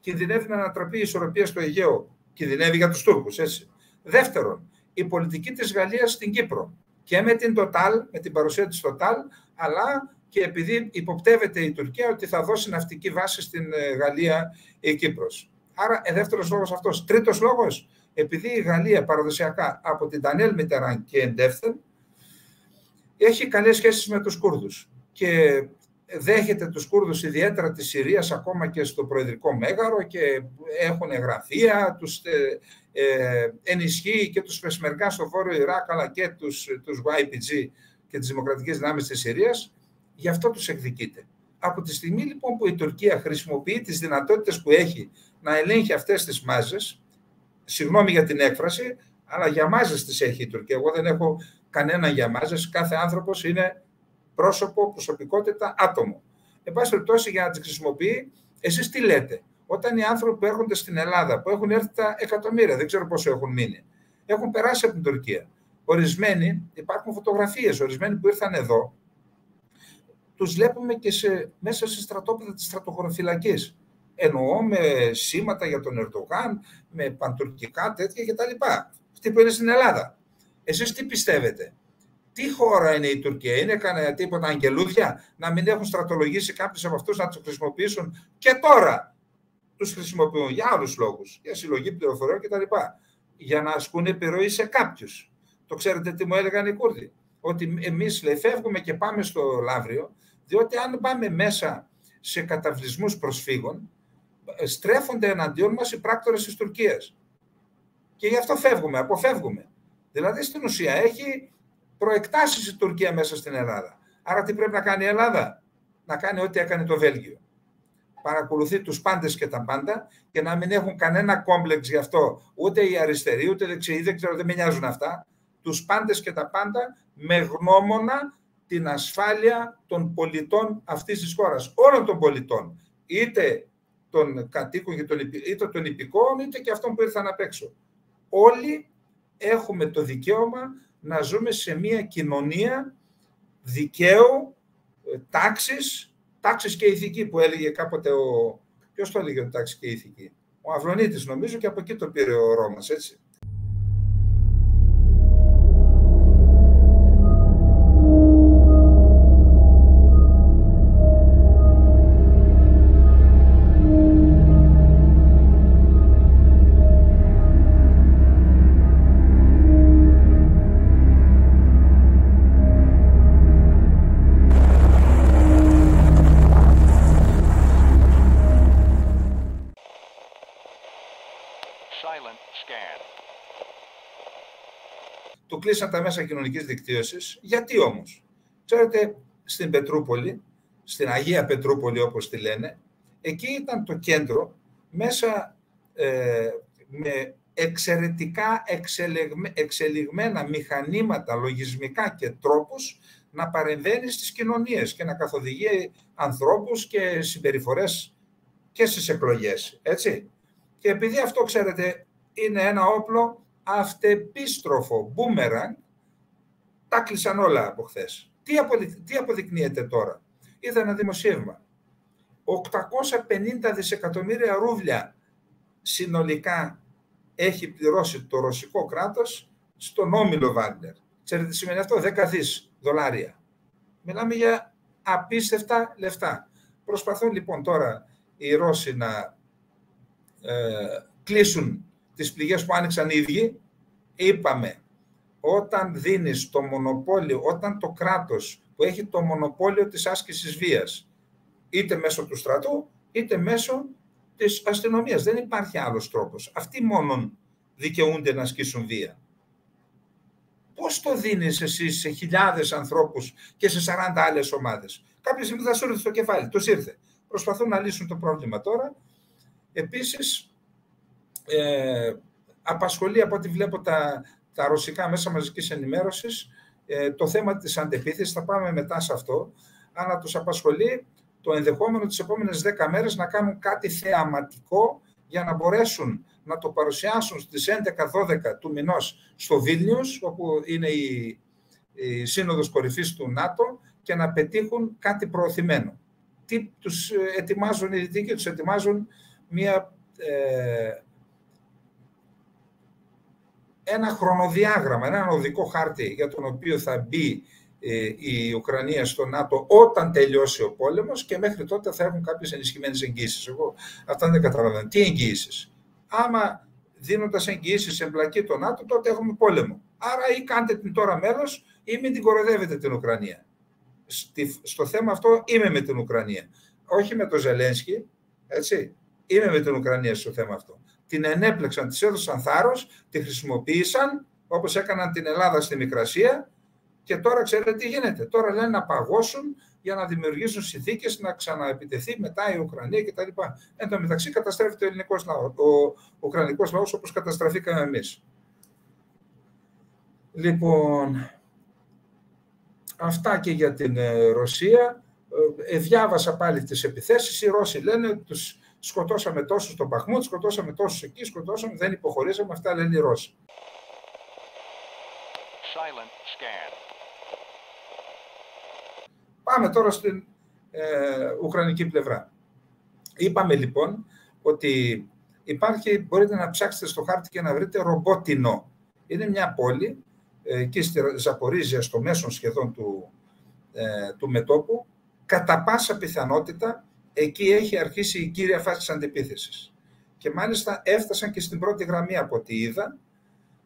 κινδυνεύει να ανατραπεί η ισορροπία στο Αιγαίο. Κινδυνεύει για τους Τούρκους, έτσι. Δεύτερον, η πολιτική της Γαλλίας στην Κύπρο και με την Total, με την παρουσία της Total, αλλά και επειδή υποπτεύεται η Τουρκία ότι θα δώσει ναυτική βάση στην Γαλλία η Κύπρος. Άρα, δεύτερος λόγος αυτός. Τρίτος λόγος, επειδή η Γαλλία παραδοσιακά από την Ντανιέλ Μιτεράν και εντεύθεν έχει καλές σχέσεις με τους Κούρδους και δέχεται τους Κούρδους ιδιαίτερα της Συρίας ακόμα και στο Προεδρικό Μέγαρο και έχουν γραφεία, τους ενισχύει και τους Πεσμεργά στο Βόρειο Ιράκ αλλά και τους YPG και τις Δημοκρατικές Δυνάμεις της Συρίας, γι' αυτό τους εκδικείται. Από τη στιγμή λοιπόν που η Τουρκία χρησιμοποιεί τις δυνατότητες που έχει να ελέγχει αυτές τις μάζες, συγγνώμη για την έκφραση, αλλά για μάζες τις έχει η Τουρκία. Εγώ δεν έχω κανένα για μάζες. Κάθε άνθρωπος είναι πρόσωπο, προσωπικότητα, άτομο. Εν πάση περιπτώσει, για να τις χρησιμοποιεί, εσείς τι λέτε? Όταν οι άνθρωποι που έρχονται στην Ελλάδα, που έχουν έρθει τα εκατομμύρια, δεν ξέρω πόσο έχουν μείνει, έχουν περάσει από την Τουρκία. Ορισμένοι, υπάρχουν φωτογραφίες, ορισμένοι που ήρθαν εδώ, τους βλέπουμε και μέσα σε στρατόπεδα της στρατοχωροφυλακής. Εννοώ με σήματα για τον Ερντογάν, με παντουρκικά τέτοια κτλ. Αυτοί που είναι στην Ελλάδα. Εσείς τι πιστεύετε? Τι χώρα είναι η Τουρκία? Είναι κανένα τίποτα αγγελούδια να μην έχουν στρατολογήσει κάποιους από αυτούς να τους χρησιμοποιήσουν? Και τώρα τους χρησιμοποιούν για άλλους λόγους, για συλλογή πληροφοριών κτλ. Για να ασκούν επιρροή σε κάποιους. Το ξέρετε τι μου έλεγαν οι Κούρδοι? Ότι εμείς, λέει, φεύγουμε και πάμε στο Λαύριο, διότι αν πάμε μέσα σε καταβλισμούς προσφύγων, στρέφονται εναντίον μας οι πράκτορες της Τουρκίας. Και γι' αυτό αποφεύγουμε. Δηλαδή στην ουσία έχει προεκτάσεις η Τουρκία μέσα στην Ελλάδα. Άρα τι πρέπει να κάνει η Ελλάδα? Να κάνει ό,τι έκανε το Βέλγιο. Παρακολουθεί τους πάντες και τα πάντα και να μην έχουν κανένα κόμπλεξ γι' αυτό. Ούτε οι αριστεροί, ούτε οι δεξιοί, δεν ξέρω, δεν με νοιάζουν αυτά. Τους πάντες και τα πάντα με γνώμονα την ασφάλεια των πολιτών αυτής της χώρας. Όλων των πολιτών. Είτε των κατοίκων, είτε των υπηκόων, είτε και αυτών που ήρθαν απ' έξω. Όλοι έχουμε το δικαίωμα να ζούμε σε μια κοινωνία δικαίου, τάξης και ηθική, που έλεγε κάποτε ποιος το έλεγε τάξη και ηθική? Ο Αυλωνίτης, νομίζω, και από εκεί το πήρε ο Ρώμας, έτσι. Του κλείσαν τα μέσα κοινωνικής δικτύωσης. Γιατί όμως? Ξέρετε, στην Πετρούπολη, στην Αγία Πετρούπολη όπως τη λένε, εκεί ήταν το κέντρο μέσα με εξαιρετικά εξελιγμένα μηχανήματα, λογισμικά και τρόπους να παρεμβαίνει στις κοινωνίες και να καθοδηγεί ανθρώπους και συμπεριφορές και στις εκλογές. Έτσι. Και επειδή αυτό, ξέρετε, είναι ένα όπλο αυτεπίστροφο, μπούμερανγκ, τα κλείσαν όλα από χθες. Τι αποδεικνύεται τώρα? Είδα ένα δημοσίευμα. 850 δισεκατομμύρια ρούβλια συνολικά έχει πληρώσει το ρωσικό κράτος στον όμιλο Βάγνερ. Ξέρετε τι σημαίνει αυτό? 10 δις δολάρια. Μιλάμε για απίστευτα λεφτά. Προσπαθούν λοιπόν τώρα οι Ρώσοι να κλείσουν τις πληγές που άνοιξαν οι ίδιοι. Είπαμε, όταν δίνεις το μονοπόλιο, όταν το κράτος που έχει το μονοπόλιο της άσκησης βίας, είτε μέσω του στρατού, είτε μέσω της αστυνομίας, δεν υπάρχει άλλος τρόπος. Αυτοί μόνον δικαιούνται να ασκήσουν βία. Πώς το δίνεις εσύ σε χιλιάδες ανθρώπους και σε 40 άλλες ομάδες? Κάποια στιγμή θα σου έρθει στο κεφάλι, τους ήρθε. Προσπαθούν να λύσουν το πρόβλημα τώρα. Επίσης, απασχολεί από ό,τι βλέπω τα ρωσικά μέσα μαζικής ενημέρωσης το θέμα της αντεπίθεσης, θα πάμε μετά σε αυτό, αλλά τους απασχολεί το ενδεχόμενο τις επόμενες 10 μέρες να κάνουν κάτι θεαματικό για να μπορέσουν να το παρουσιάσουν στις 11-12 του μηνός στο Βίλνιους, όπου είναι η σύνοδος κορυφής του ΝΑΤΟ, και να πετύχουν κάτι προωθημένο. Τι τους ετοιμάζουν οι Δυτικοί? Τους ετοιμάζουν ένα χρονοδιάγραμμα, έναν οδικό χάρτη για τον οποίο θα μπει η Ουκρανία στο ΝΑΤΟ όταν τελειώσει ο πόλεμος, και μέχρι τότε θα έχουν κάποιες ενισχυμένες εγγύησεις. Εγώ αυτά δεν καταλαβαίνω. Τι εγγύησεις? Άμα δίνοντας εγγύησεις εμπλακεί το ΝΑΤΟ, τότε έχουμε πόλεμο. Άρα ή κάντε την τώρα μέλος ή μην την κοροϊδεύετε την Ουκρανία. Στο θέμα αυτό είμαι με την Ουκρανία. Όχι με τον Ζελένσκι, έτσι. Είμαι με την Ουκρανία στο θέμα αυτό. Την ενέπλεξαν, της έδωσαν θάρρος, τη χρησιμοποίησαν, όπως έκαναν την Ελλάδα στη Μικρασία, και τώρα ξέρετε τι γίνεται? Τώρα λένε να παγώσουν για να δημιουργήσουν συνθήκες να ξαναεπιτεθεί μετά η Ουκρανία κτλ. Εν τω μεταξύ καταστρέφεται ο ελληνικός λαός, ο ουκρανικός λαός, όπως καταστραφήκαμε εμείς. Λοιπόν, αυτά και για την Ρωσία. Διάβασα πάλι τις επιθέσεις. Οι Ρώσοι λένε ότι τους σκοτώσαμε τόσους στον Μπαχμούτ, σκοτώσαμε τόσους εκεί, σκοτώσαμε, δεν υποχωρήσαμε. Αυτά λένε οι Ρώσοι. Πάμε τώρα στην ουκρανική πλευρά. Είπαμε λοιπόν ότι υπάρχει, μπορείτε να ψάξετε στο χάρτη και να βρείτε Ρομπότινο. Είναι μια πόλη εκεί στη Ζαπορίζια, στο μέσον σχεδόν του μετώπου. Κατά πάσα πιθανότητα εκεί έχει αρχίσει η κύρια φάση της αντεπίθεσης. Και μάλιστα έφτασαν και στην πρώτη γραμμή από ό,τι είδα.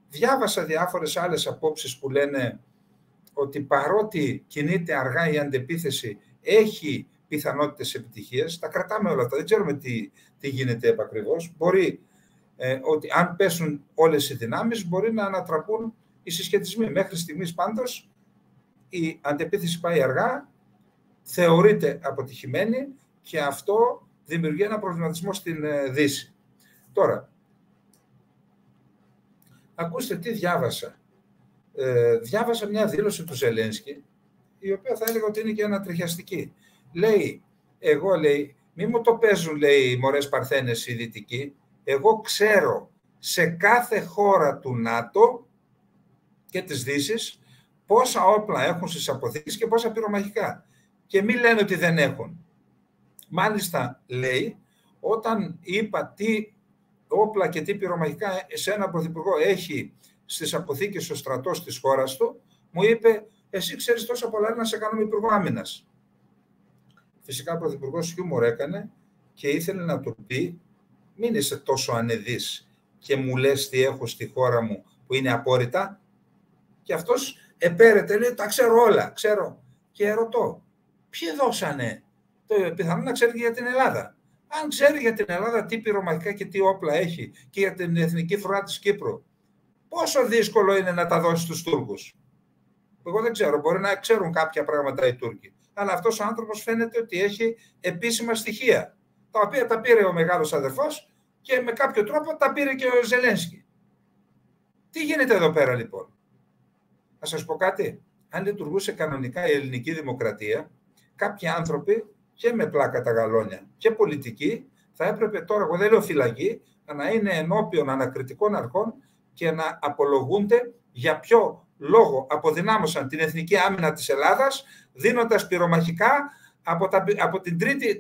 Διάβασα διάφορες άλλες απόψεις που λένε ότι παρότι κινείται αργά η αντεπίθεση, έχει πιθανότητες επιτυχίας. Τα κρατάμε όλα αυτά, δεν ξέρουμε τι γίνεται επακριβώς. Μπορεί ότι αν πέσουν όλες οι δυνάμεις, μπορεί να ανατραπούν οι συσχετισμοί. Μέχρι στιγμής πάντως η αντεπίθεση πάει αργά, θεωρείται αποτυχημένη, και αυτό δημιουργεί ένα προβληματισμό στην Δύση. Τώρα, ακούστε τι διάβασα. Διάβασα μια δήλωση του Ζελένσκι, η οποία θα έλεγα ότι είναι και ανατριχιαστική. Λέει, μη μου το παίζουν, λέει, οι μωρές παρθένες οι Δυτικοί. Εγώ ξέρω σε κάθε χώρα του ΝΑΤΟ και της Δύσης πόσα όπλα έχουν στις αποθήκες και πόσα πυρομαχικά. Και μη λένε ότι δεν έχουν. Μάλιστα, λέει, όταν είπα τι όπλα και τι πυρομαχικά σε έναν πρωθυπουργό έχει στις αποθήκες ο στρατός της χώρας του, μου είπε, εσύ ξέρεις τόσο πολλά να σε κάνουμε υπουργό άμυνας. Φυσικά ο πρωθυπουργός χιούμορ έκανε και ήθελε να του πει, μην είσαι τόσο ανεδής και μου λες τι έχω στη χώρα μου που είναι απόρριτα. Και αυτός επέρεται, λέει, τα ξέρω όλα, ξέρω. Και ρωτώ, ποιοι δώσανε? Πιθανόν να ξέρει για την Ελλάδα. Αν ξέρει για την Ελλάδα τι πυρομαχικά και τι όπλα έχει και για την εθνική φρουρά της Κύπρου, πόσο δύσκολο είναι να τα δώσει στους Τούρκους? Εγώ δεν ξέρω, μπορεί να ξέρουν κάποια πράγματα οι Τούρκοι. Αλλά αυτός ο άνθρωπος φαίνεται ότι έχει επίσημα στοιχεία, τα οποία τα πήρε ο μεγάλος αδερφός και με κάποιο τρόπο τα πήρε και ο Ζελένσκι. Τι γίνεται εδώ πέρα λοιπόν? Να σας πω κάτι. Αν λειτουργούσε κανονικά η ελληνική δημοκρατία, κάποιοι άνθρωποι και με πλάκα τα γαλόνια και πολιτικοί θα έπρεπε τώρα, εγώ δεν λέω φυλακή, να είναι ενώπιον ανακριτικών αρχών και να απολογούνται για ποιο λόγο αποδυνάμωσαν την εθνική άμυνα της Ελλάδας, δίνοντας πυρομαχικά από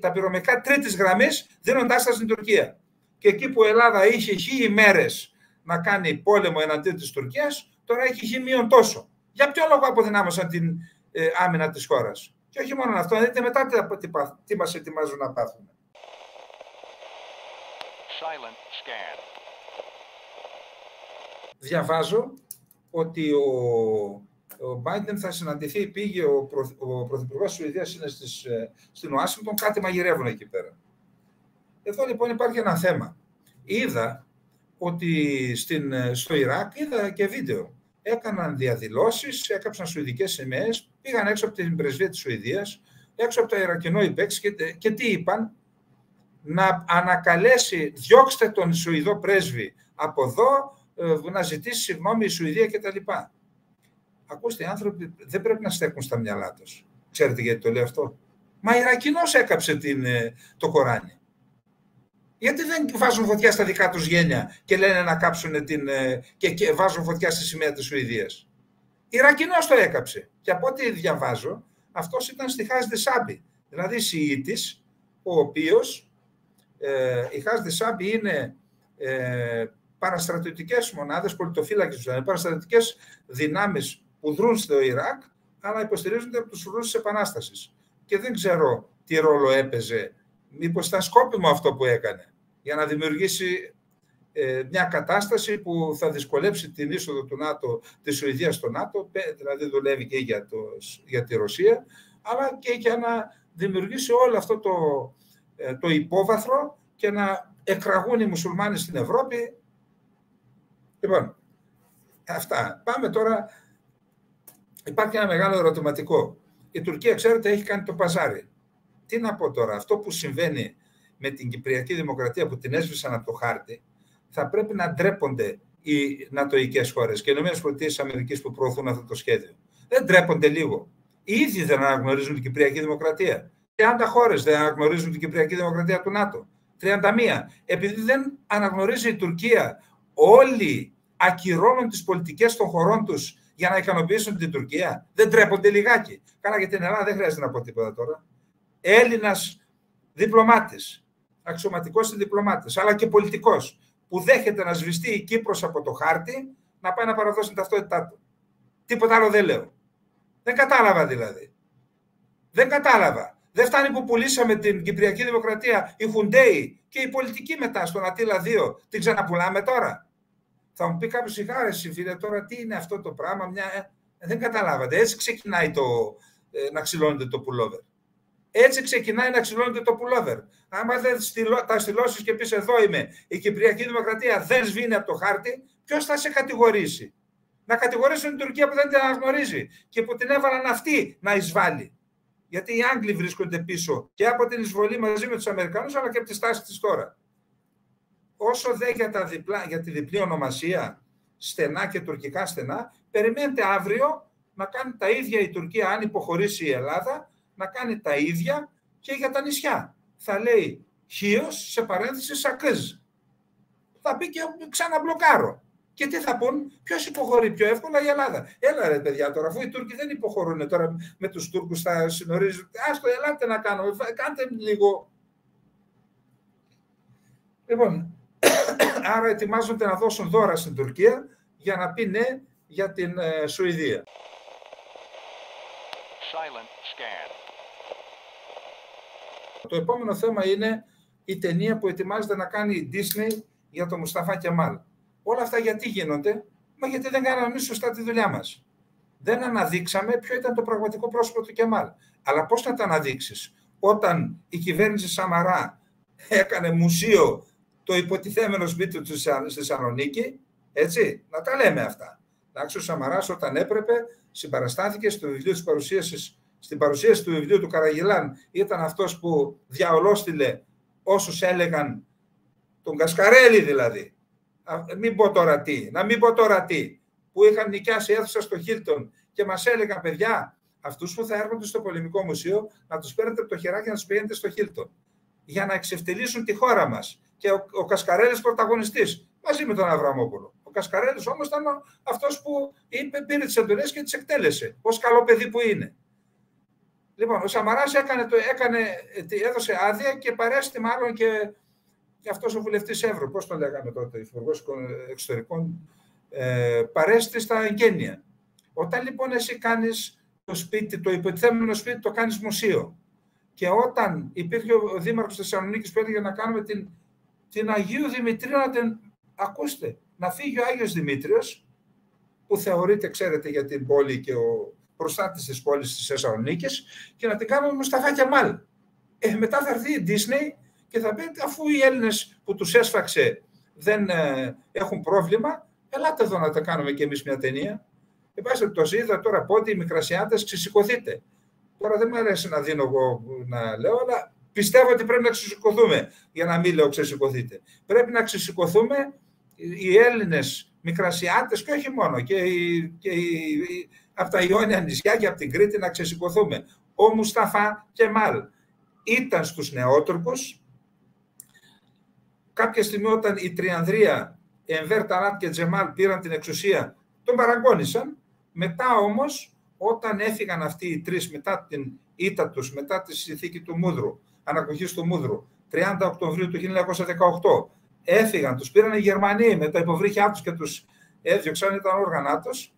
τα πυρομαχικά τρίτης γραμμής, δίνοντάς τα στην Τουρκία. Και εκεί που η Ελλάδα είχε 1.000 ημέρες να κάνει πόλεμο εναντίον της Τουρκίας, τώρα έχει χ τόσο. Για ποιο λόγο αποδυνάμωσαν την άμυνα της χώρας? Και όχι μόνο αυτό, δείτε μετά τι μας ετοιμάζουν να πάθουμε. Διαβάζω ότι ο Biden θα συναντηθεί, πήγε ο Πρωθυπουργός της Σουηδίας, είναι στην Ουάσιγκτον, κάτι μαγειρεύουν εκεί πέρα. Εδώ λοιπόν υπάρχει ένα θέμα. Είδα ότι στο Ιράκ, είδα και βίντεο, έκαναν διαδηλώσεις, έκαψαν σουηδικές σημαίες, πήγαν έξω από την πρεσβεία της Σουηδίας, έξω από το Ιρακινό υπέξ και τι είπαν? Να ανακαλέσει, διώξτε τον Σουηδό πρέσβη από εδώ, να ζητήσει συγγνώμη η Σουηδία κτλ. Ακούστε, οι άνθρωποι δεν πρέπει να στέκουν στα μυαλά τους. Ξέρετε γιατί το λέω αυτό? Μα Ιρακινός έκαψε το Κοράνι. Γιατί δεν βάζουν φωτιά στα δικά τους γένια και λένε να κάψουν και βάζουν φωτιά στη σημαία της Σουηδίας? Ιρακινός το έκαψε. Και από ό,τι διαβάζω, αυτός ήταν στη Χάζ Δεσάμπι. Δηλαδή Σιήτης, ο οποίος η Χάζ Δεσάμπι είναι παραστρατιωτικές μονάδες, πολιτοφύλακες, δηλαδή παραστρατιωτικές δυνάμεις που δρούν στο Ιράκ, αλλά υποστηρίζονται από τους φρουρούς της Επανάστασης. Και δεν ξέρω τι ρόλο έπαιζε. Μήπως ήταν σκόπιμο αυτό που έκανε για να δημιουργήσει μια κατάσταση που θα δυσκολέψει την είσοδο του ΝΑΤΟ, της Σουηδίας στο ΝΑΤΟ, δηλαδή δουλεύει και για τη Ρωσία, αλλά και για να δημιουργήσει όλο αυτό το υπόβαθρο και να εκραγούν οι μουσουλμάνοι στην Ευρώπη. Λοιπόν, αυτά. Πάμε τώρα. Υπάρχει ένα μεγάλο ερωτηματικό. Η Τουρκία, ξέρετε, έχει κάνει το παζάρι. Τι να πω τώρα, αυτό που συμβαίνει με την Κυπριακή Δημοκρατία που την έσβησαν από το χάρτη, θα πρέπει να ντρέπονται οι νατοικές χώρες και οι ΗΠΑ που προωθούν αυτό το σχέδιο. Δεν ντρέπονται λίγο? Οι ίδιοι δεν αναγνωρίζουν την Κυπριακή Δημοκρατία. 30 χώρες δεν αναγνωρίζουν την Κυπριακή Δημοκρατία του ΝΑΤΟ. 31. Επειδή δεν αναγνωρίζει η Τουρκία, όλοι ακυρώνουν τις πολιτικές των χωρών τους για να ικανοποιήσουν την Τουρκία. Δεν ντρέπονται λιγάκι? Καλά, για την Ελλάδα δεν χρειάζεται να πω τίποτα τώρα. Έλληνας διπλωμάτης, αξιωματικός διπλωμάτης, αλλά και πολιτικός, που δέχεται να σβηστεί η Κύπρος από το χάρτη, να πάει να παραδώσει την ταυτότητά του. Τίποτα άλλο δεν λέω. Δεν κατάλαβα δηλαδή. Δεν κατάλαβα. Δεν φτάνει που πουλήσαμε την Κυπριακή Δημοκρατία, η Χουντέι και η πολιτική μετά στον Αττήλα 2. Την ξαναπουλάμε τώρα? Θα μου πει κάποιος, σιγάρεση φίλε, τώρα τι είναι αυτό το πράγμα? Δεν καταλάβατε. Έτσι ξεκινάει να ξυλώνεται το πουλόβερ. Έτσι ξεκινάει να ξυλώνεται το πουλόβερ. Άμα δεν τα στυλώσεις και πεις εδώ είμαι, η Κυπριακή Δημοκρατία δεν σβήνει από το χάρτη, ποιος θα σε κατηγορήσει? Να κατηγορήσουν την Τουρκία που δεν την αναγνωρίζει και που την έβαλαν αυτή να εισβάλλει. Γιατί οι Άγγλοι βρίσκονται πίσω και από την εισβολή μαζί με τους Αμερικανούς, αλλά και από τη στάση της τώρα. Όσο δε για τη διπλή ονομασία, στενά και τουρκικά στενά, περιμένετε αύριο να κάνει τα ίδια η Τουρκία, αν υποχωρήσει η Ελλάδα, να κάνει τα ίδια και για τα νησιά. Θα λέει Χίος, σε παρένθεση Σακίζ. Θα πει και ξαναμπλοκάρω. Και τι θα πούν? Ποιος υποχωρεί πιο εύκολα? η Ελλάδα. Έλα ρε παιδιά τώρα, αφού οι Τούρκοι δεν υποχωρούν τώρα με τους Τούρκους, θα συνορίζουν. Άστο, ελάτε να κάνουμε, κάντε λίγο. Λοιπόν, άρα ετοιμάζονται να δώσουν δώρα στην Τουρκία για να πει ναι για την Σουηδία. Το επόμενο θέμα είναι η ταινία που ετοιμάζεται να κάνει η Disney για τον Μουσταφά Κεμάλ. Όλα αυτά γιατί γίνονται? Μα γιατί δεν κάναμε εμείς σωστά τη δουλειά μας. Δεν αναδείξαμε ποιο ήταν το πραγματικό πρόσωπο του Κεμάλ. Αλλά πώς να τα αναδείξεις όταν η κυβέρνηση Σαμαρά έκανε μουσείο το υποτιθέμενο σπίτι του στη Θεσσαλονίκη, έτσι, να τα λέμε αυτά. Εντάξει, ο Σαμαράς όταν έπρεπε συμπαραστάθηκε στο βιβλίο της παρουσίασης, στην παρουσίαση του βιβλίου του Καραγιλάν, ήταν αυτός που διαολόστηλε όσους έλεγαν, τον Κασκαρέλη δηλαδή, να μην πω τώρα τι, που είχαν νοικιάσει αίθουσα στο Χίλτον και μας έλεγαν, παιδιά, αυτούς που θα έρχονται στο Πολεμικό Μουσείο, να τους παίρνετε από το χεράκι να τους πηγαίνετε στο Χίλτον, για να εξευτελίσουν τη χώρα μας. Και ο Κασκαρέλης πρωταγωνιστής, μαζί με τον Αβραμόπουλο. Ο Κασκαρέλης όμως ήταν αυτός που πήρε τις εντολές και τις εκτέλεσε, ως καλό παιδί που είναι. Λοιπόν, ο Σαμαράς έδωσε άδεια και παρέστη μάλλον και αυτός ο βουλευτής Εύρω, πώς το λέγαμε τότε, υπουργός εξωτερικών, παρέστη στα εγγένεια. Όταν λοιπόν εσύ κάνεις το σπίτι, το υποτιθέμενο σπίτι, το κάνεις μουσείο. Και όταν υπήρχε ο Δήμαρχος της Θεσσαλονίκης που έλεγε να κάνουμε την Αγίου Δημητρίου, να την ακούστε, να φύγει ο Άγιος Δημήτριος, που θεωρείται, ξέρετε, για την πόλη και ο προστάτης της πόλης της Θεσσαλονίκης, και να την κάνουμε Μουσταφά Κεμάλ. Μετά θα έρθει η Disney και θα πει, αφού οι Έλληνες που τους έσφαξε δεν έχουν πρόβλημα, ελάτε εδώ να τα κάνουμε κι εμείς μια ταινία. Εν πάση περιπτώσει, είδα τώρα πότε οι Μικρασιάτες ξεσηκωθείτε. Τώρα δεν μου αρέσει να δίνω εγώ να λέω, αλλά πιστεύω ότι πρέπει να ξεσηκωθούμε, για να μην λέω ξεσηκωθείτε. Πρέπει να ξεσηκωθούμε οι Έλληνες Μικρασιάτες, και όχι μόνο, και από τα Ιόνια νησιά και από την Κρήτη, να ξεσηκωθούμε. Ο Μουσταφά Κεμάλ ήταν στους Νεότουρκους. Κάποια στιγμή όταν η Τριανδρία, Ενβέρ, Ταράτ και Τζεμάλ πήραν την εξουσία, τον παραγκώνησαν. Μετά όμως, όταν έφυγαν αυτοί οι τρεις μετά την ήττα τους, μετά τη συνθήκη του Μούδρου, ανακοχής του Μούδρου, 30 Οκτωβρίου του 1918, έφυγαν, τους πήραν οι Γερμανοί με τα υποβρύχια τους και τους έδιωξαν τα όργανα τους,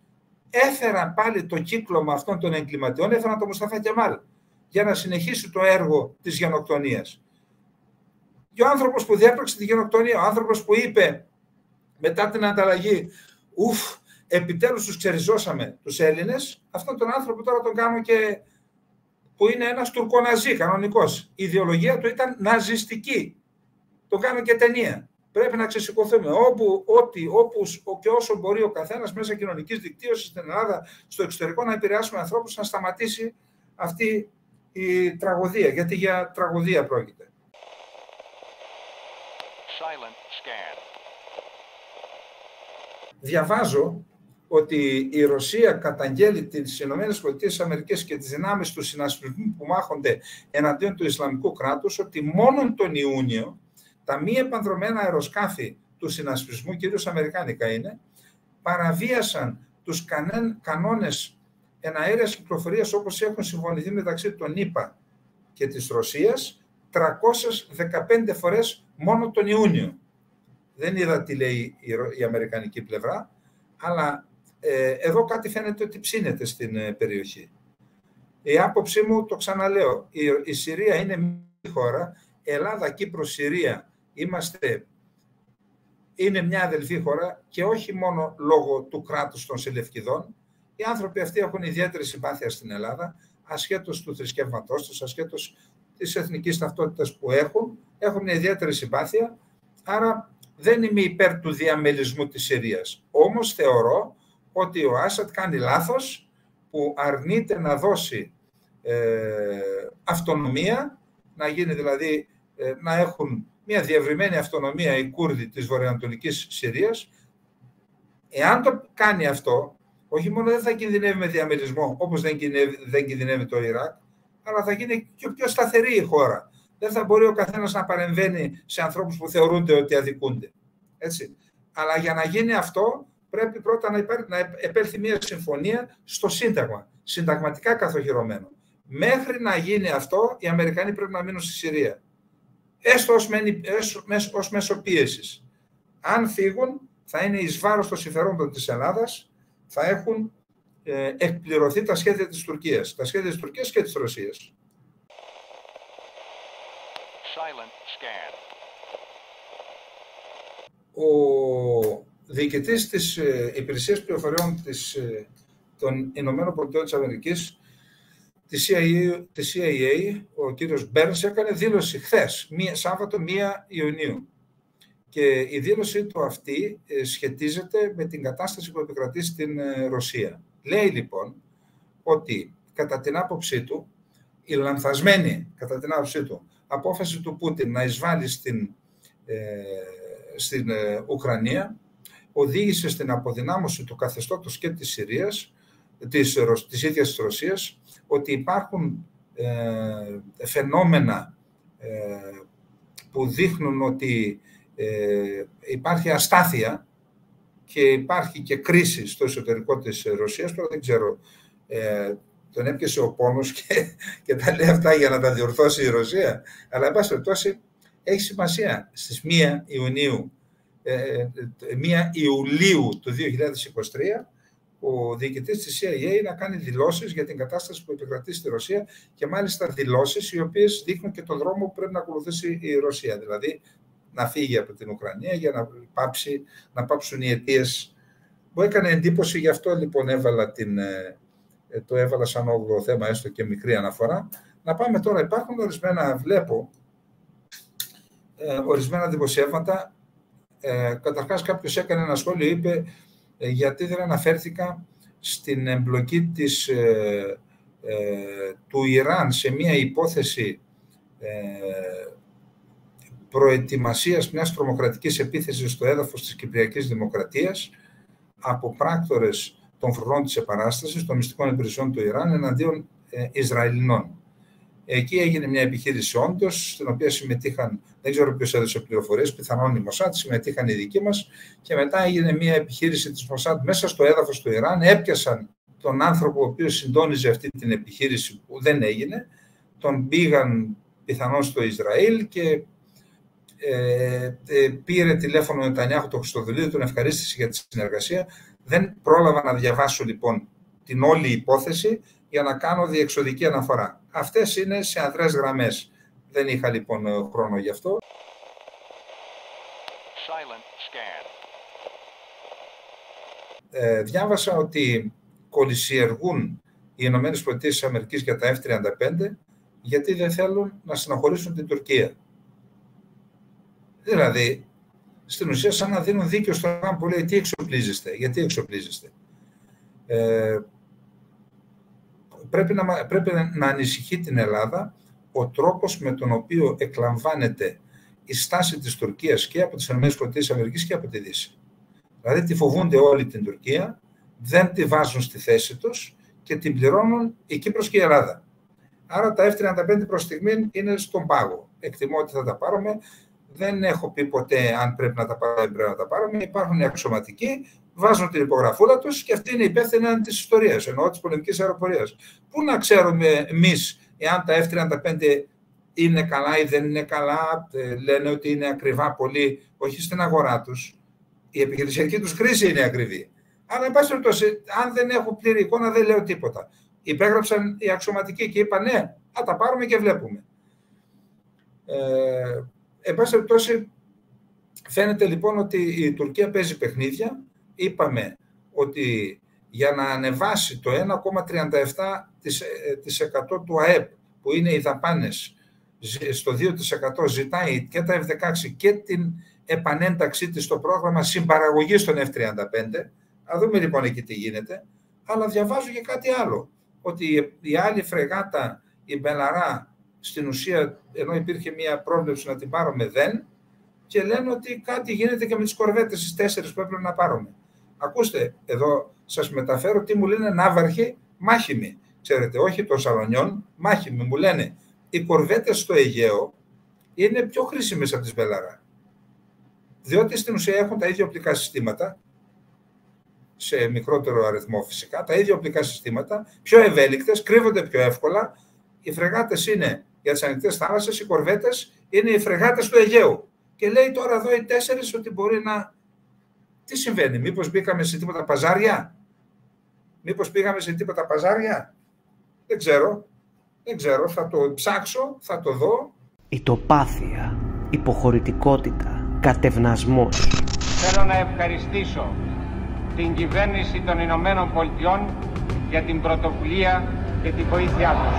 έφεραν πάλι το κύκλωμα αυτών των εγκληματιών, έφεραν τον Μουσταφά Κεμάλ για να συνεχίσει το έργο της γενοκτονίας. Και ο άνθρωπος που διέπραξε τη γενοκτονία, ο άνθρωπος που είπε μετά την ανταλλαγή, επιτέλους τους ξεριζώσαμε τους Έλληνες, αυτόν τον άνθρωπο τώρα τον κάνω και που είναι ένας τουρκοναζί κανονικός. Η ιδεολογία του ήταν ναζιστική. Τον κάνω και ταινία. Πρέπει να ξεσηκωθούμε. Όπου και όσο μπορεί ο καθένας μέσα κοινωνικής δικτύωσης στην Ελλάδα, στο εξωτερικό, να επηρεάσουμε ανθρώπους, να σταματήσει αυτή η τραγωδία. Γιατί για τραγωδία πρόκειται. Διαβάζω ότι η Ρωσία καταγγέλει τις ΗΠΑ και τις δυνάμεις του συνασπισμού που μάχονται εναντίον του Ισλαμικού κράτους, ότι μόνο τον Ιούνιο τα μη επανδρομένα αεροσκάφη του συνασπισμού, κυρίως αμερικάνικα είναι, παραβίασαν τους κανόνες εναέρειας κυκλοφορίας όπως έχουν συμφωνηθεί μεταξύ των ΗΠΑ και της Ρωσίας 315 φορές μόνο τον Ιούνιο. Δεν είδα τι λέει η αμερικανική πλευρά, αλλά εδώ κάτι φαίνεται ότι ψήνεται στην περιοχή. Η άποψή μου, το ξαναλέω, η Συρία είναι μια χώρα, Ελλάδα, Κύπρος, Συρία, είναι μια αδελφή χώρα και όχι μόνο λόγω του κράτους των Σελευκηδών. Οι άνθρωποι αυτοί έχουν ιδιαίτερη συμπάθεια στην Ελλάδα, ασχέτως του θρησκεύματός τους, ασχέτως της εθνικής ταυτότητας που έχουν μια ιδιαίτερη συμπάθεια, άρα δεν είμαι υπέρ του διαμελισμού της Συρίας. Όμως θεωρώ ότι ο Άσαντ κάνει λάθος που αρνείται να δώσει αυτονομία, να γίνει δηλαδή, να έχουν μια διευρυμένη αυτονομία οι Κούρδοι της βορειοανατολικής Συρίας. Εάν το κάνει αυτό, όχι μόνο δεν θα κινδυνεύει με διαμελισμό, όπως δεν κινδυνεύει το Ιράκ, αλλά θα γίνει και πιο σταθερή η χώρα. Δεν θα μπορεί ο καθένας να παρεμβαίνει σε ανθρώπους που θεωρούνται ότι αδικούνται. Έτσι. Αλλά για να γίνει αυτό, πρέπει πρώτα να επέλθει μια συμφωνία στο Σύνταγμα, συνταγματικά καθοχυρωμένο. Μέχρι να γίνει αυτό, οι Αμερικανοί πρέπει να μείνουν στη Συρία. Έστω ως μέσο πίεσης. Αν φύγουν, θα είναι εις βάρος των συμφερόντων της Ελλάδας, θα έχουν εκπληρωθεί τα σχέδια της Τουρκίας. Τα σχέδια της Τουρκίας και της Ρωσίας. Ο διοικητής της Υπηρεσίας Πληροφοριών των Ηνωμένων Πολιτειών της Αμερικής, της CIA, ο κύριος Μπέρνς, έκανε δήλωση χθες, Σάββατο 1 Ιουνίου. Και η δήλωσή του αυτή σχετίζεται με την κατάσταση που επικρατεί στην Ρωσία. Λέει λοιπόν ότι κατά την άποψή του, η λανθασμένη κατά την άποψή του απόφαση του Πούτιν να εισβάλλει στην Ουκρανία οδήγησε στην αποδυνάμωση του καθεστώτος και της Συρίας, της ίδιας της Ρωσίας, ότι υπάρχουν φαινόμενα που δείχνουν ότι υπάρχει αστάθεια και υπάρχει και κρίση στο εσωτερικό της Ρωσίας. Τώρα δεν ξέρω, τον έπιασε ο πόνος και τα λέει αυτά για να τα διορθώσει η Ρωσία, αλλά εν πάση περιπτώσει Έχει σημασία στις 1 Ιουλίου του 2023 ο διοικητής της CIA να κάνει δηλώσεις για την κατάσταση που επικρατεί στη Ρωσία και μάλιστα δηλώσεις οι οποίες δείχνουν και τον δρόμο που πρέπει να ακολουθήσει η Ρωσία. Δηλαδή να φύγει από την Ουκρανία για να πάψουν οι αιτίες. Μου έκανε εντύπωση, γι' αυτό λοιπόν το έβαλα σαν 8ο θέμα, έστω και μικρή αναφορά. Να πάμε τώρα, υπάρχουν ορισμένα δημοσιεύματα. Καταρχάς κάποιος έκανε ένα σχόλιο, είπε γιατί δεν αναφέρθηκα στην εμπλοκή του Ιράν σε μια υπόθεση προετοιμασίας μιας τρομοκρατικής επίθεσης στο έδαφος της Κυπριακής Δημοκρατίας από πράκτορες των φρουρών της Επανάστασης, των μυστικών υπηρεσιών του Ιράν, εναντίον Ισραηλινών. Εκεί έγινε μια επιχείρηση όντως, στην οποία συμμετείχαν, δεν ξέρω ποιος έδωσε πληροφορίες, πιθανόν η Μοσάτ, συμμετείχαν οι δικοί μας, και μετά έγινε μια επιχείρηση της Μοσάτ μέσα στο έδαφος του Ιράν, έπιασαν τον άνθρωπο ο οποίος συντόνιζε αυτή την επιχείρηση που δεν έγινε, τον πήγαν πιθανόν στο Ισραήλ και πήρε τηλέφωνο ο Νετανιάχου τον Χριστοδουλίδη, τον ευχαρίστησε για τη συνεργασία. Δεν πρόλαβα να διαβάσω λοιπόν την όλη υπόθεση για να κάνω διεξοδική αναφορά. Αυτές είναι σε αδρές γραμμές. Δεν είχα λοιπόν χρόνο γι' αυτό. Διάβασα ότι κολυσιεργούν οι ΗΠΑ για τα F-35 γιατί δεν θέλουν να συναχωρήσουν την Τουρκία. Δηλαδή, στην ουσία σαν να δίνουν δίκιο στον Τραμπ που λέει τι εξοπλίζεστε, γιατί εξοπλίζεστε. Πρέπει να ανησυχεί την Ελλάδα ο τρόπος με τον οποίο εκλαμβάνεται η στάση της Τουρκίας και από τις ΗΠΑ και από τη Δύση. Δηλαδή τη φοβούνται όλη την Τουρκία, δεν τη βάζουν στη θέση τους και την πληρώνουν η Κύπρος και η Ελλάδα. Άρα τα F-35 προς στιγμή είναι στον πάγο. Εκτιμώ ότι θα τα πάρουμε. Δεν έχω πει ποτέ αν πρέπει να τα πάρουμε ή πρέπει να τα πάρουμε. Υπάρχουν οι αξιωματικοί, βάζουν την υπογραφούλα τους και αυτή είναι υπεύθυνη της ιστορίας, εννοώ της πολεμικής αεροπορίας. Πού να ξέρουμε εμείς εάν τα F-35 είναι καλά ή δεν είναι καλά, λένε ότι είναι ακριβά πολύ, όχι στην αγορά τους. Η επιχειρησιακή τους κρίση είναι ακριβή. Αλλά, εν πάση περιπτώσει, αν δεν έχω πλήρη εικόνα, δεν λέω τίποτα. Υπέγραψαν οι αξιωματικοί και είπαν ναι, θα τα πάρουμε και βλέπουμε. Εν πάση περιπτώσει, φαίνεται λοιπόν ότι η Τουρκία παίζει παιχνίδια. Είπαμε ότι για να ανεβάσει το 1,37% του ΑΕΠ, που είναι οι δαπάνες, στο 2% ζητάει και τα F-16 και την επανένταξή της στο πρόγραμμα συμπαραγωγής των F-35. Θα δούμε λοιπόν εκεί τι γίνεται. Αλλά διαβάζω και κάτι άλλο. Ότι η άλλη φρεγάτα, η Μπελαρά, στην ουσία, ενώ υπήρχε μια πρόβλεψη να την πάρουμε, δεν. Και λένε ότι κάτι γίνεται και με τις κορβέτες, τις 4 που έπρεπε να πάρουμε. Ακούστε, εδώ σας μεταφέρω τι μου λένε ναύαρχοι μάχημοι. Ξέρετε, όχι των σαλονιών, μάχημοι. Μου λένε οι κορβέτες στο Αιγαίο είναι πιο χρήσιμες από τις Μπελαρά. Διότι στην ουσία έχουν τα ίδια οπλικά συστήματα, σε μικρότερο αριθμό φυσικά, τα ίδια οπλικά συστήματα, πιο ευέλικτες, κρύβονται πιο εύκολα. Οι φρεγάτες είναι για τις ανοιχτές θάλασσες, οι κορβέτες είναι οι φρεγάτες του Αιγαίου. Και λέει τώρα εδώ οι 4 ότι μπορεί να... Τι συμβαίνει, μήπως μπήκαμε σε τίποτα παζάρια? Μήπως πήγαμε σε τίποτα παζάρια? Δεν ξέρω, θα το ψάξω, θα το δω. Ητοπάθεια, υποχωρητικότητα, κατευνασμός. Θέλω να ευχαριστήσω την κυβέρνηση των Ηνωμένων Πολιτειών για την πρωτοβουλία και την βοήθειά τους.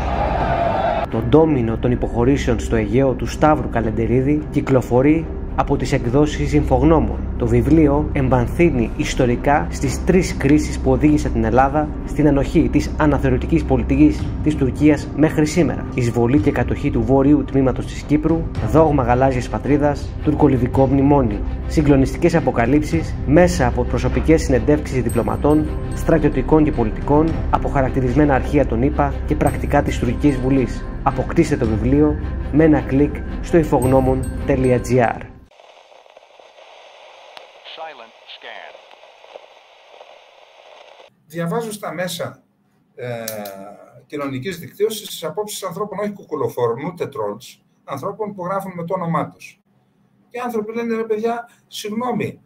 Το ντόμινο των υποχωρήσεων στο Αιγαίο του Σταύρου Καλεντερίδη κυκλοφορεί από τις εκδόσεις Ινφογνώμων. Το βιβλίο εμβανθύνει ιστορικά στις 3 κρίσεις που οδήγησαν την Ελλάδα στην ανοχή της αναθεωρητικής πολιτικής της Τουρκίας μέχρι σήμερα. Εισβολή και κατοχή του βόρειου τμήματος της Κύπρου, δόγμα γαλάζιας πατρίδας, τουρκολιβικό μνημόνιο. Συγκλονιστικές αποκαλύψεις μέσα από προσωπικές συνεντεύξεις διπλωματών, στρατιωτικών και πολιτικών, αποχαρακτηρισμένα αρχεία των ΗΠΑ και πρακτικά της Τουρκικής Βουλής. Αποκτήστε το βιβλίο με ένα κλικ στο infognomon.gr. Διαβάζω στα μέσα κοινωνικής δικτύωσης τις απόψεις ανθρώπων, όχι κουκουλοφόρων, ούτε trolls, ανθρώπων που γράφουν με το όνομά τους. Και οι άνθρωποι λένε, ρε παιδιά, συγγνώμη,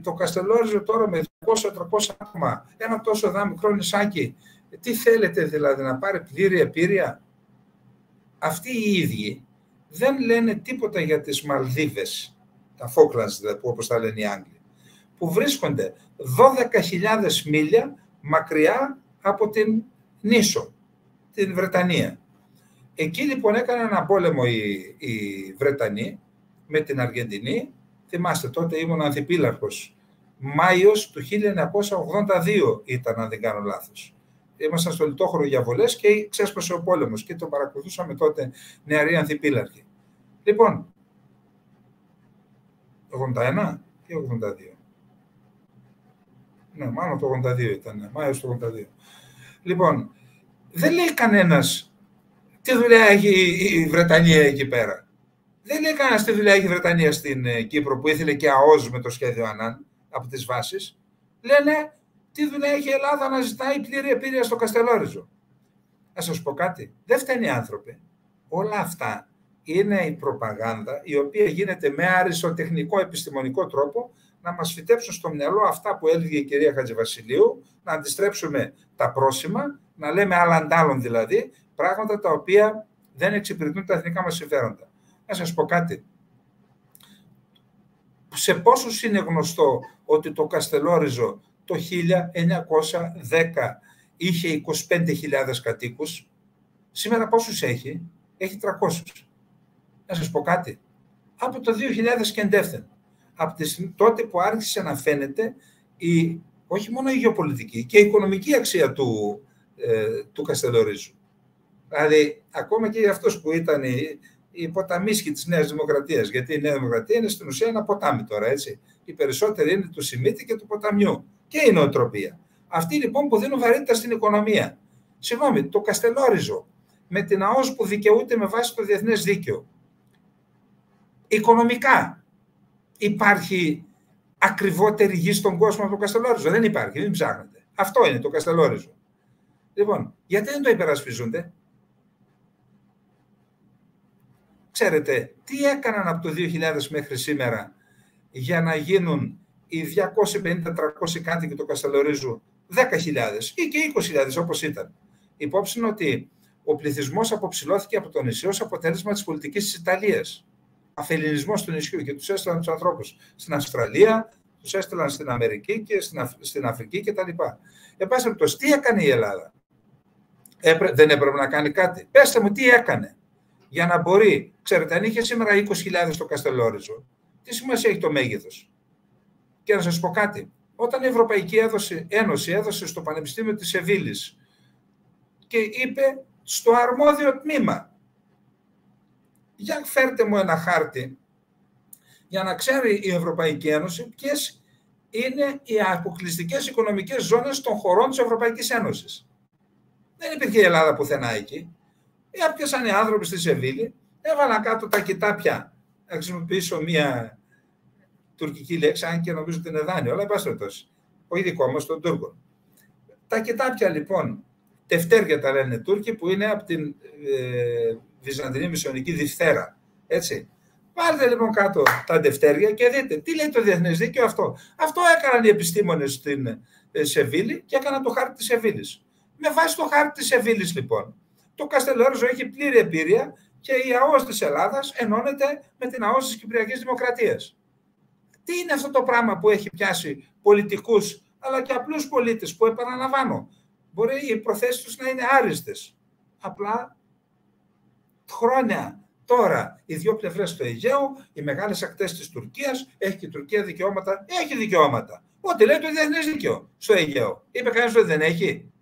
το Καστελόριζο τώρα με 200-300 άτομα, ένα τόσο εδώ μικρό νησάκι, τι θέλετε δηλαδή, να πάρει πλήρη επίρρεια? Αυτοί οι ίδιοι δεν λένε τίποτα για τις Μαλδίβες, τα Φόκλαντς δηλαδή, όπως τα λένε οι Άγγλοι, που βρίσκονται 12.000 μίλια μακριά από την νήσο, την Βρετανία. Εκεί λοιπόν έκαναν ένα πόλεμο οι Βρετανοί με την Αργεντινή. Θυμάστε, τότε ήμουν ανθιπίλαρχος. Μάιος του 1982 ήταν, αν δεν κάνω λάθος. Ήμασταν στο λιτόχωρο για βολές και ξέσπασε ο πόλεμος και το παρακολουθούσαμε τότε νεαροί ανθιπίλαρχοι. Λοιπόν, 81 ή 82. Ναι, μάλλον το 82 ήταν, Μάιος του 82. Λοιπόν, δεν λέει κανένας τι δουλειά έχει η Βρετανία εκεί πέρα. Δεν λέει κανένας τι δουλειά έχει η Βρετανία στην Κύπρο που ήθελε και ΑΟΣ με το σχέδιο Ανάν από τις βάσεις. Λένε τι δουλειά έχει η Ελλάδα να ζητάει πλήρη επίρρεια στο Καστελόριζο. Να σας πω κάτι, δεν φταίνουν οι άνθρωποι. Όλα αυτά είναι η προπαγάνδα η οποία γίνεται με αριστοτεχνικό επιστημονικό τρόπο να μας φυτέψουν στο μυαλό αυτά που έλεγε η κυρία Χατζηβασιλείου, να αντιστρέψουμε τα πρόσημα, να λέμε άλλαντάλλον δηλαδή, πράγματα τα οποία δεν εξυπηρετούν τα εθνικά μας συμφέροντα. Να σας πω κάτι. Σε πόσους είναι γνωστό ότι το Καστελόριζο το 1910 είχε 25.000 κατοίκους, σήμερα πόσους έχει? Έχει 300. Να σας πω κάτι. Από το 2000 και εντεύθεν, από τότε που άρχισε να φαίνεται όχι μόνο η γεωπολιτική και η οικονομική αξία του Καστελορίζου. Δηλαδή, ακόμα και για αυτός που ήταν η ποταμίσχη της Νέας Δημοκρατίας, γιατί η Νέα Δημοκρατία είναι στην ουσία ένα ποτάμι τώρα, έτσι. Οι περισσότεροι είναι του Σιμίτη και του ποταμιού και η νοοτροπία. Αυτοί λοιπόν που δίνουν βαρύτητα στην οικονομία. Συγγνώμη, το Καστελόριζο με την ΑΟΣ που δικαιούται με βάση το διεθνές δίκαιο. Οικονομικά υπάρχει ακριβότερη γη στον κόσμο από το Καστελόριζο? Δεν υπάρχει, μην ψάχνετε. Αυτό είναι το Καστελόριζο. Λοιπόν, γιατί δεν το υπερασπίζονται? Ξέρετε, τι έκαναν από το 2000 μέχρι σήμερα για να γίνουν οι 250-300 κάτοικοι του Καστελορίζου 10.000 ή και 20.000 όπως ήταν? Υπόψη είναι ότι ο πληθυσμός αποψηλώθηκε από το νησί ως αποτέλεσμα της πολιτικής της Ιταλίας. Αφελληνισμός του νησιού και τους έστειλαν τους ανθρώπους στην Αυστραλία, τους έστειλαν στην Αμερική και στην Αφρική κτλ. Εν πάση περιπτώσει, τι έκανε η Ελλάδα? Δεν έπρεπε να κάνει κάτι? Πέστε μου τι έκανε για να μπορεί. Ξέρετε, αν είχε σήμερα 20.000 στο Καστελόριζο, τι σημασία έχει το μέγεθος? Και να σας πω κάτι. Όταν η Ευρωπαϊκή Ένωση έδωσε στο Πανεπιστήμιο της Σεβίλης και είπε στο αρμόδιο τμήμα, για φέρτε μου ένα χάρτη για να ξέρει η Ευρωπαϊκή Ένωση ποιες είναι οι αποκλειστικές οικονομικές ζώνες των χωρών της Ευρωπαϊκής Ένωσης. Δεν υπήρχε η Ελλάδα πουθενά εκεί. Έπιασαν οι άνθρωποι στη Σεβίλη, έβαλαν κάτω τα κοιτάπια. Να χρησιμοποιήσω μία τουρκική λέξη, αν και νομίζω ότι είναι δάνειο, αλλά εν πάση περιπτώσει, όχι δικό μας, των Τούρκων. Τα κοιτάπια λοιπόν, τευτέρια τα λένε Τούρκοι, που είναι από την Βυζαντινή Μισιονική Διφθέρα. Έτσι. Βάλτε λοιπόν κάτω τα τευτέρια και δείτε τι λέει το διεθνές δίκαιο αυτό. Αυτό έκαναν οι επιστήμονες στην Σεβίλη και έκαναν το χάρτη της Σεβίλης. Με βάση το χάρτη της Σεβίλης λοιπόν, το Καστελόριζο έχει πλήρη επίρρεια και η ΑΟΣ της Ελλάδας ενώνεται με την ΑΟΣ της Κυπριακής Δημοκρατίας. Τι είναι αυτό το πράγμα που έχει πιάσει πολιτικούς αλλά και απλούς πολίτες που, επαναλαμβάνω, μπορεί οι προθέσεις τους να είναι άριστες. Απλά χρόνια τώρα οι δύο πλευρές του Αιγαίου, οι μεγάλες ακτές της Τουρκίας, έχει και η Τουρκία δικαιώματα? Έχει δικαιώματα. Ό,τι λέει το διεθνές δίκαιο στο Αιγαίο. Είπε κανείς ότι δεν έχει?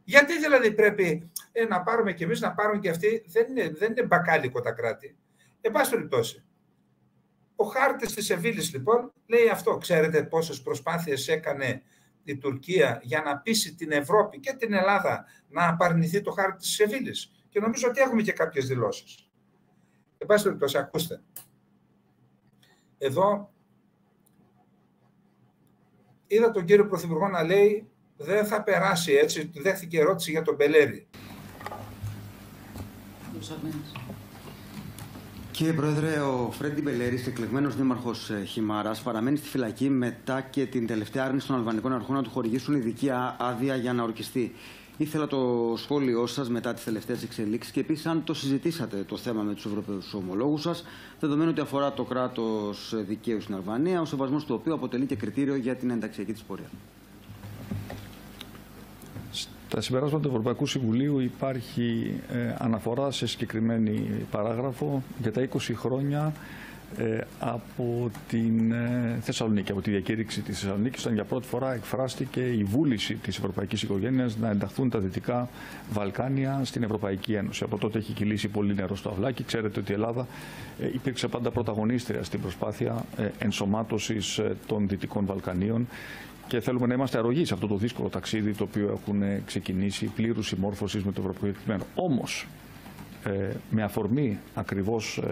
Γιατί δηλαδή πρέπει να πάρουμε κι εμείς, να πάρουν και αυτοί? Δεν είναι μπακάλικο τα κράτη. Εν πάση περιπτώσει, ο χάρτης της Σεβίλης λοιπόν λέει αυτό. Ξέρετε πόσες προσπάθειες έκανε η Τουρκία για να πείσει την Ευρώπη και την Ελλάδα να απαρνηθεί το χάρτη της Σεβίλης? Και νομίζω ότι έχουμε και κάποιες δηλώσεις. Εν πάση περιπτώσει, ακούστε. Εδώ είδα τον κύριο Πρωθυπουργό να λέει δεν θα περάσει, έτσι, του δέχθηκε ερώτηση για τον Μπελέρη. Κύριε Πρόεδρε, ο Φρέντι Μπελέρης, εκλεγμένος δήμαρχος Χιμάρας, παραμένει στη φυλακή μετά και την τελευταία άρνηση των αλβανικών αρχών να του χορηγήσουν ειδική άδεια για να ορκιστεί. Ήθελα το σχόλιο σας μετά τις τελευταίες εξελίξεις και επίσης αν το συζητήσατε το θέμα με τους Ευρωπαίους ομολόγους σας, δεδομένου ότι αφορά το κράτος δικαίου στην Αλβανία, ο σεβασμός του οποίου αποτελεί και κριτήριο για την ενταξιακή της πορεία. Στα συμπεράσματα του Ευρωπαϊκού Συμβουλίου υπάρχει αναφορά σε συγκεκριμένη παράγραφο για τα 20 χρόνια από την Θεσσαλονίκη, από τη διακήρυξη της Θεσσαλονίκης, όταν για πρώτη φορά εκφράστηκε η βούληση της ευρωπαϊκής οικογένειας να ενταχθούν τα Δυτικά Βαλκάνια στην Ευρωπαϊκή Ένωση. Από τότε έχει κυλήσει πολύ νερό στο αυλάκι. Ξέρετε ότι η Ελλάδα υπήρξε πάντα πρωταγωνίστρια στην προσπάθεια ενσωμάτωσης των Δυτικών Βαλκανίων. Και θέλουμε να είμαστε αρρωγοί σε αυτό το δύσκολο ταξίδι το οποίο έχουν ξεκινήσει πλήρους συμμόρφωσης με το ευρωπαϊκό κεκτημένο. Όμως, με αφορμή ακριβώς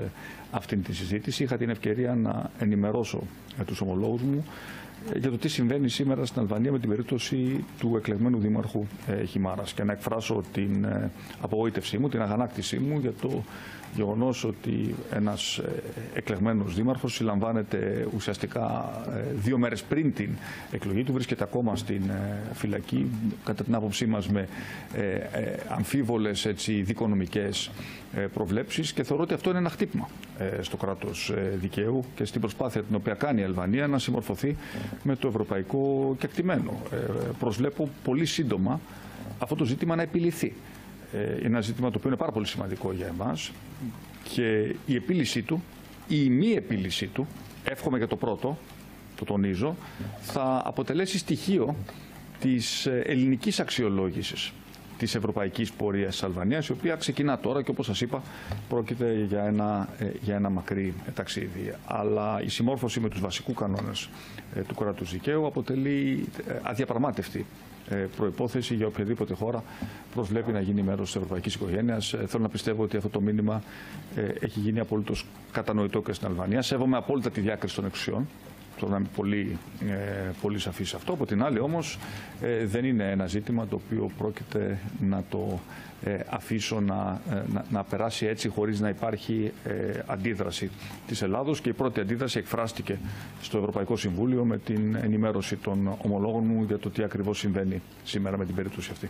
αυτήν τη συζήτηση, είχα την ευκαιρία να ενημερώσω τους ομολόγους μου για το τι συμβαίνει σήμερα στην Αλβανία με την περίπτωση του εκλεγμένου δήμαρχου Χιμάρας και να εκφράσω την απογοήτευσή μου, την αγανάκτησή μου για το γεγονός ότι ένας εκλεγμένος δήμαρχος συλλαμβάνεται ουσιαστικά 2 μέρες πριν την εκλογή του, βρίσκεται ακόμα στην φυλακή, κατά την άποψή μας με αμφίβολες δικονομικές προβλέψεις, και θεωρώ ότι αυτό είναι ένα χτύπημα στο κράτος δικαίου και στην προσπάθεια την οποία κάνει η Αλβανία να συμμορφωθεί με το ευρωπαϊκό κεκτημένο. Προσβλέπω πολύ σύντομα αυτό το ζήτημα να επιληθεί. Είναι ένα ζήτημα το οποίο είναι πάρα πολύ σημαντικό για εμάς και η επίλυσή του ή η μη επίλυσή του, εύχομαι για το πρώτο, το τονίζω, θα αποτελέσει στοιχείο της ελληνικής αξιολόγησης της ευρωπαϊκής πορείας της Αλβανίας, η οποία ξεκινά τώρα και όπως σας είπα πρόκειται για ένα μακρύ ταξίδι. Αλλά η συμμόρφωση με τους βασικούς κανόνες του κράτους δικαίου αποτελεί αδιαπραγμάτευτη προϋπόθεση για οποιαδήποτε χώρα προσβλέπει να γίνει μέρος της ευρωπαϊκής οικογένειας. Θέλω να πιστεύω ότι αυτό το μήνυμα έχει γίνει απολύτως κατανοητό και στην Αλβανία. Σέβομαι απόλυτα τη διάκριση των εξουσιών. Θέλω να είμαι πολύ σαφής σε αυτό. Από την άλλη όμως δεν είναι ένα ζήτημα το οποίο πρόκειται να το αφήσω να περάσει έτσι χωρίς να υπάρχει αντίδραση της Ελλάδος, και η πρώτη αντίδραση εκφράστηκε στο Ευρωπαϊκό Συμβούλιο με την ενημέρωση των ομολόγων μου για το τι ακριβώς συμβαίνει σήμερα με την περίπτωση αυτή.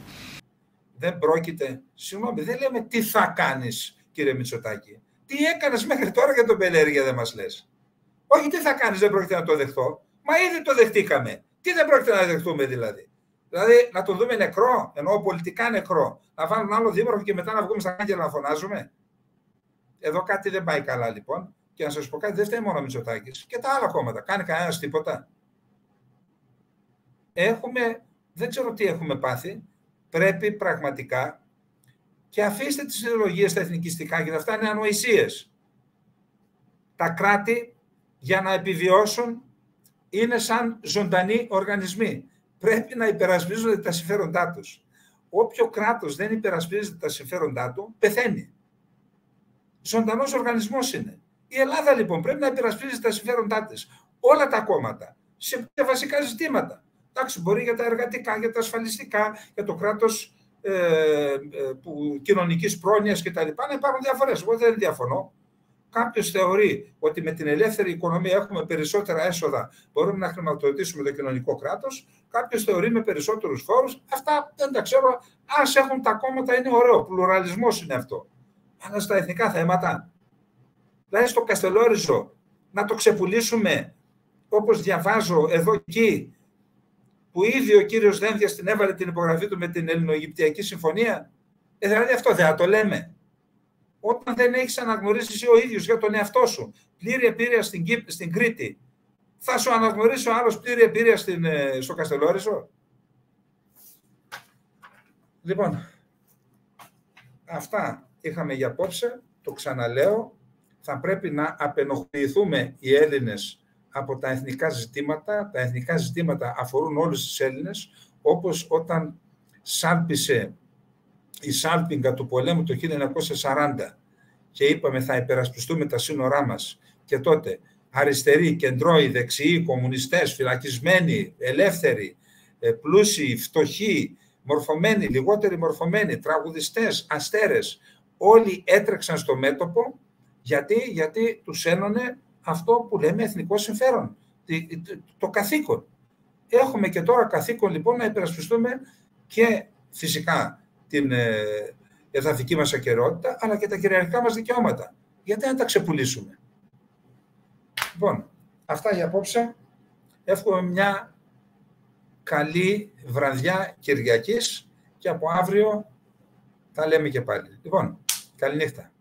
Δεν πρόκειται, συγγνώμη, δεν λέμε τι θα κάνεις, κύριε Μητσοτάκη. Τι έκανες μέχρι τώρα για τον Μπελέρη, δεν μας λες. Όχι, τι θα κάνεις, δεν πρόκειται να το δεχτώ. Μα ήδη το δεχτήκαμε. Τι δεν πρόκειται να δεχτούμε δηλαδή. Δηλαδή να το δούμε νεκρό, εννοώ πολιτικά νεκρό. Να βάλουν άλλο δήμαρχο και μετά να βγούμε στα κάγκελα να φωνάζουμε. Εδώ κάτι δεν πάει καλά λοιπόν. Και να σας πω κάτι, δεν φταίει μόνο ο Μητσοτάκης. Και τα άλλα κόμματα. Κάνει κανένας τίποτα. Δεν ξέρω τι έχουμε πάθει. Πρέπει πραγματικά, και αφήστε τις ιδεολογίες τα εθνικιστικά, και αυτά είναι ανοησίες. Τα κράτη για να επιβιώσουν είναι σαν ζωντανοί οργανισμοί. Πρέπει να υπερασπίζονται τα συμφέροντά τους. Όποιο κράτος δεν υπερασπίζεται τα συμφέροντά του, πεθαίνει. Ζωντανός οργανισμός είναι. Η Ελλάδα λοιπόν πρέπει να υπερασπίζεται τα συμφέροντά της. Όλα τα κόμματα, σε βασικά ζητήματα. Εντάξει, μπορεί για τα εργατικά, για τα ασφαλιστικά, για το κράτος κοινωνικής πρόνοιας κτλ. Να υπάρχουν διαφορές. Εγώ δεν διαφωνώ. Κάποιος θεωρεί ότι με την ελεύθερη οικονομία έχουμε περισσότερα έσοδα, μπορούμε να χρηματοδοτήσουμε το κοινωνικό κράτος. Κάποιος θεωρεί με περισσότερους φόρους. Αυτά δεν τα ξέρω. Ας έχουν τα κόμματα, είναι ωραίο. Πλουραλισμός είναι αυτό. Αλλά στα εθνικά θέματα, δηλαδή στο Καστελόριζο, να το ξεπουλήσουμε όπως διαβάζω εδώ και εκεί, που ήδη ο κύριος Δένδιας την έβαλε την υπογραφή του με την Ελληνοαιγυπτιακή Συμφωνία. Δηλαδή αυτό δεν θα το λέμε. Όταν δεν έχεις αναγνωρίσει εσύ ο ίδιος για τον εαυτό σου πλήρη επίρρεια στην Κρήτη, θα σου αναγνωρίσει ο άλλος πλήρη επίρρεια στο Καστελόριζο. Λοιπόν, αυτά είχαμε για απόψε. Το ξαναλέω, θα πρέπει να απενοχοποιηθούμε οι Έλληνες από τα εθνικά ζητήματα. Τα εθνικά ζητήματα αφορούν όλους τους Έλληνες, όπως όταν σάλπισε η σάλπιγγα του πολέμου το 1940 και είπαμε θα υπερασπιστούμε τα σύνορά μας, και τότε αριστεροί, κεντρώοι, δεξιοί, κομμουνιστές, φυλακισμένοι, ελεύθεροι, πλούσιοι, φτωχοί, μορφωμένοι, λιγότεροι μορφωμένοι, τραγουδιστές, αστέρες, όλοι έτρεξαν στο μέτωπο Γιατί τους ένωνε αυτό που λέμε εθνικό συμφέρον, το καθήκον. Έχουμε και τώρα καθήκον λοιπόν να υπερασπιστούμε και φυσικά την εδαφική μας ακεραιότητα, αλλά και τα κυριαρχικά μας δικαιώματα. Γιατί να τα ξεπουλήσουμε. Λοιπόν, αυτά για απόψε. Εύχομαι μια καλή βραδιά Κυριακής και από αύριο τα λέμε και πάλι. Λοιπόν, καληνύχτα.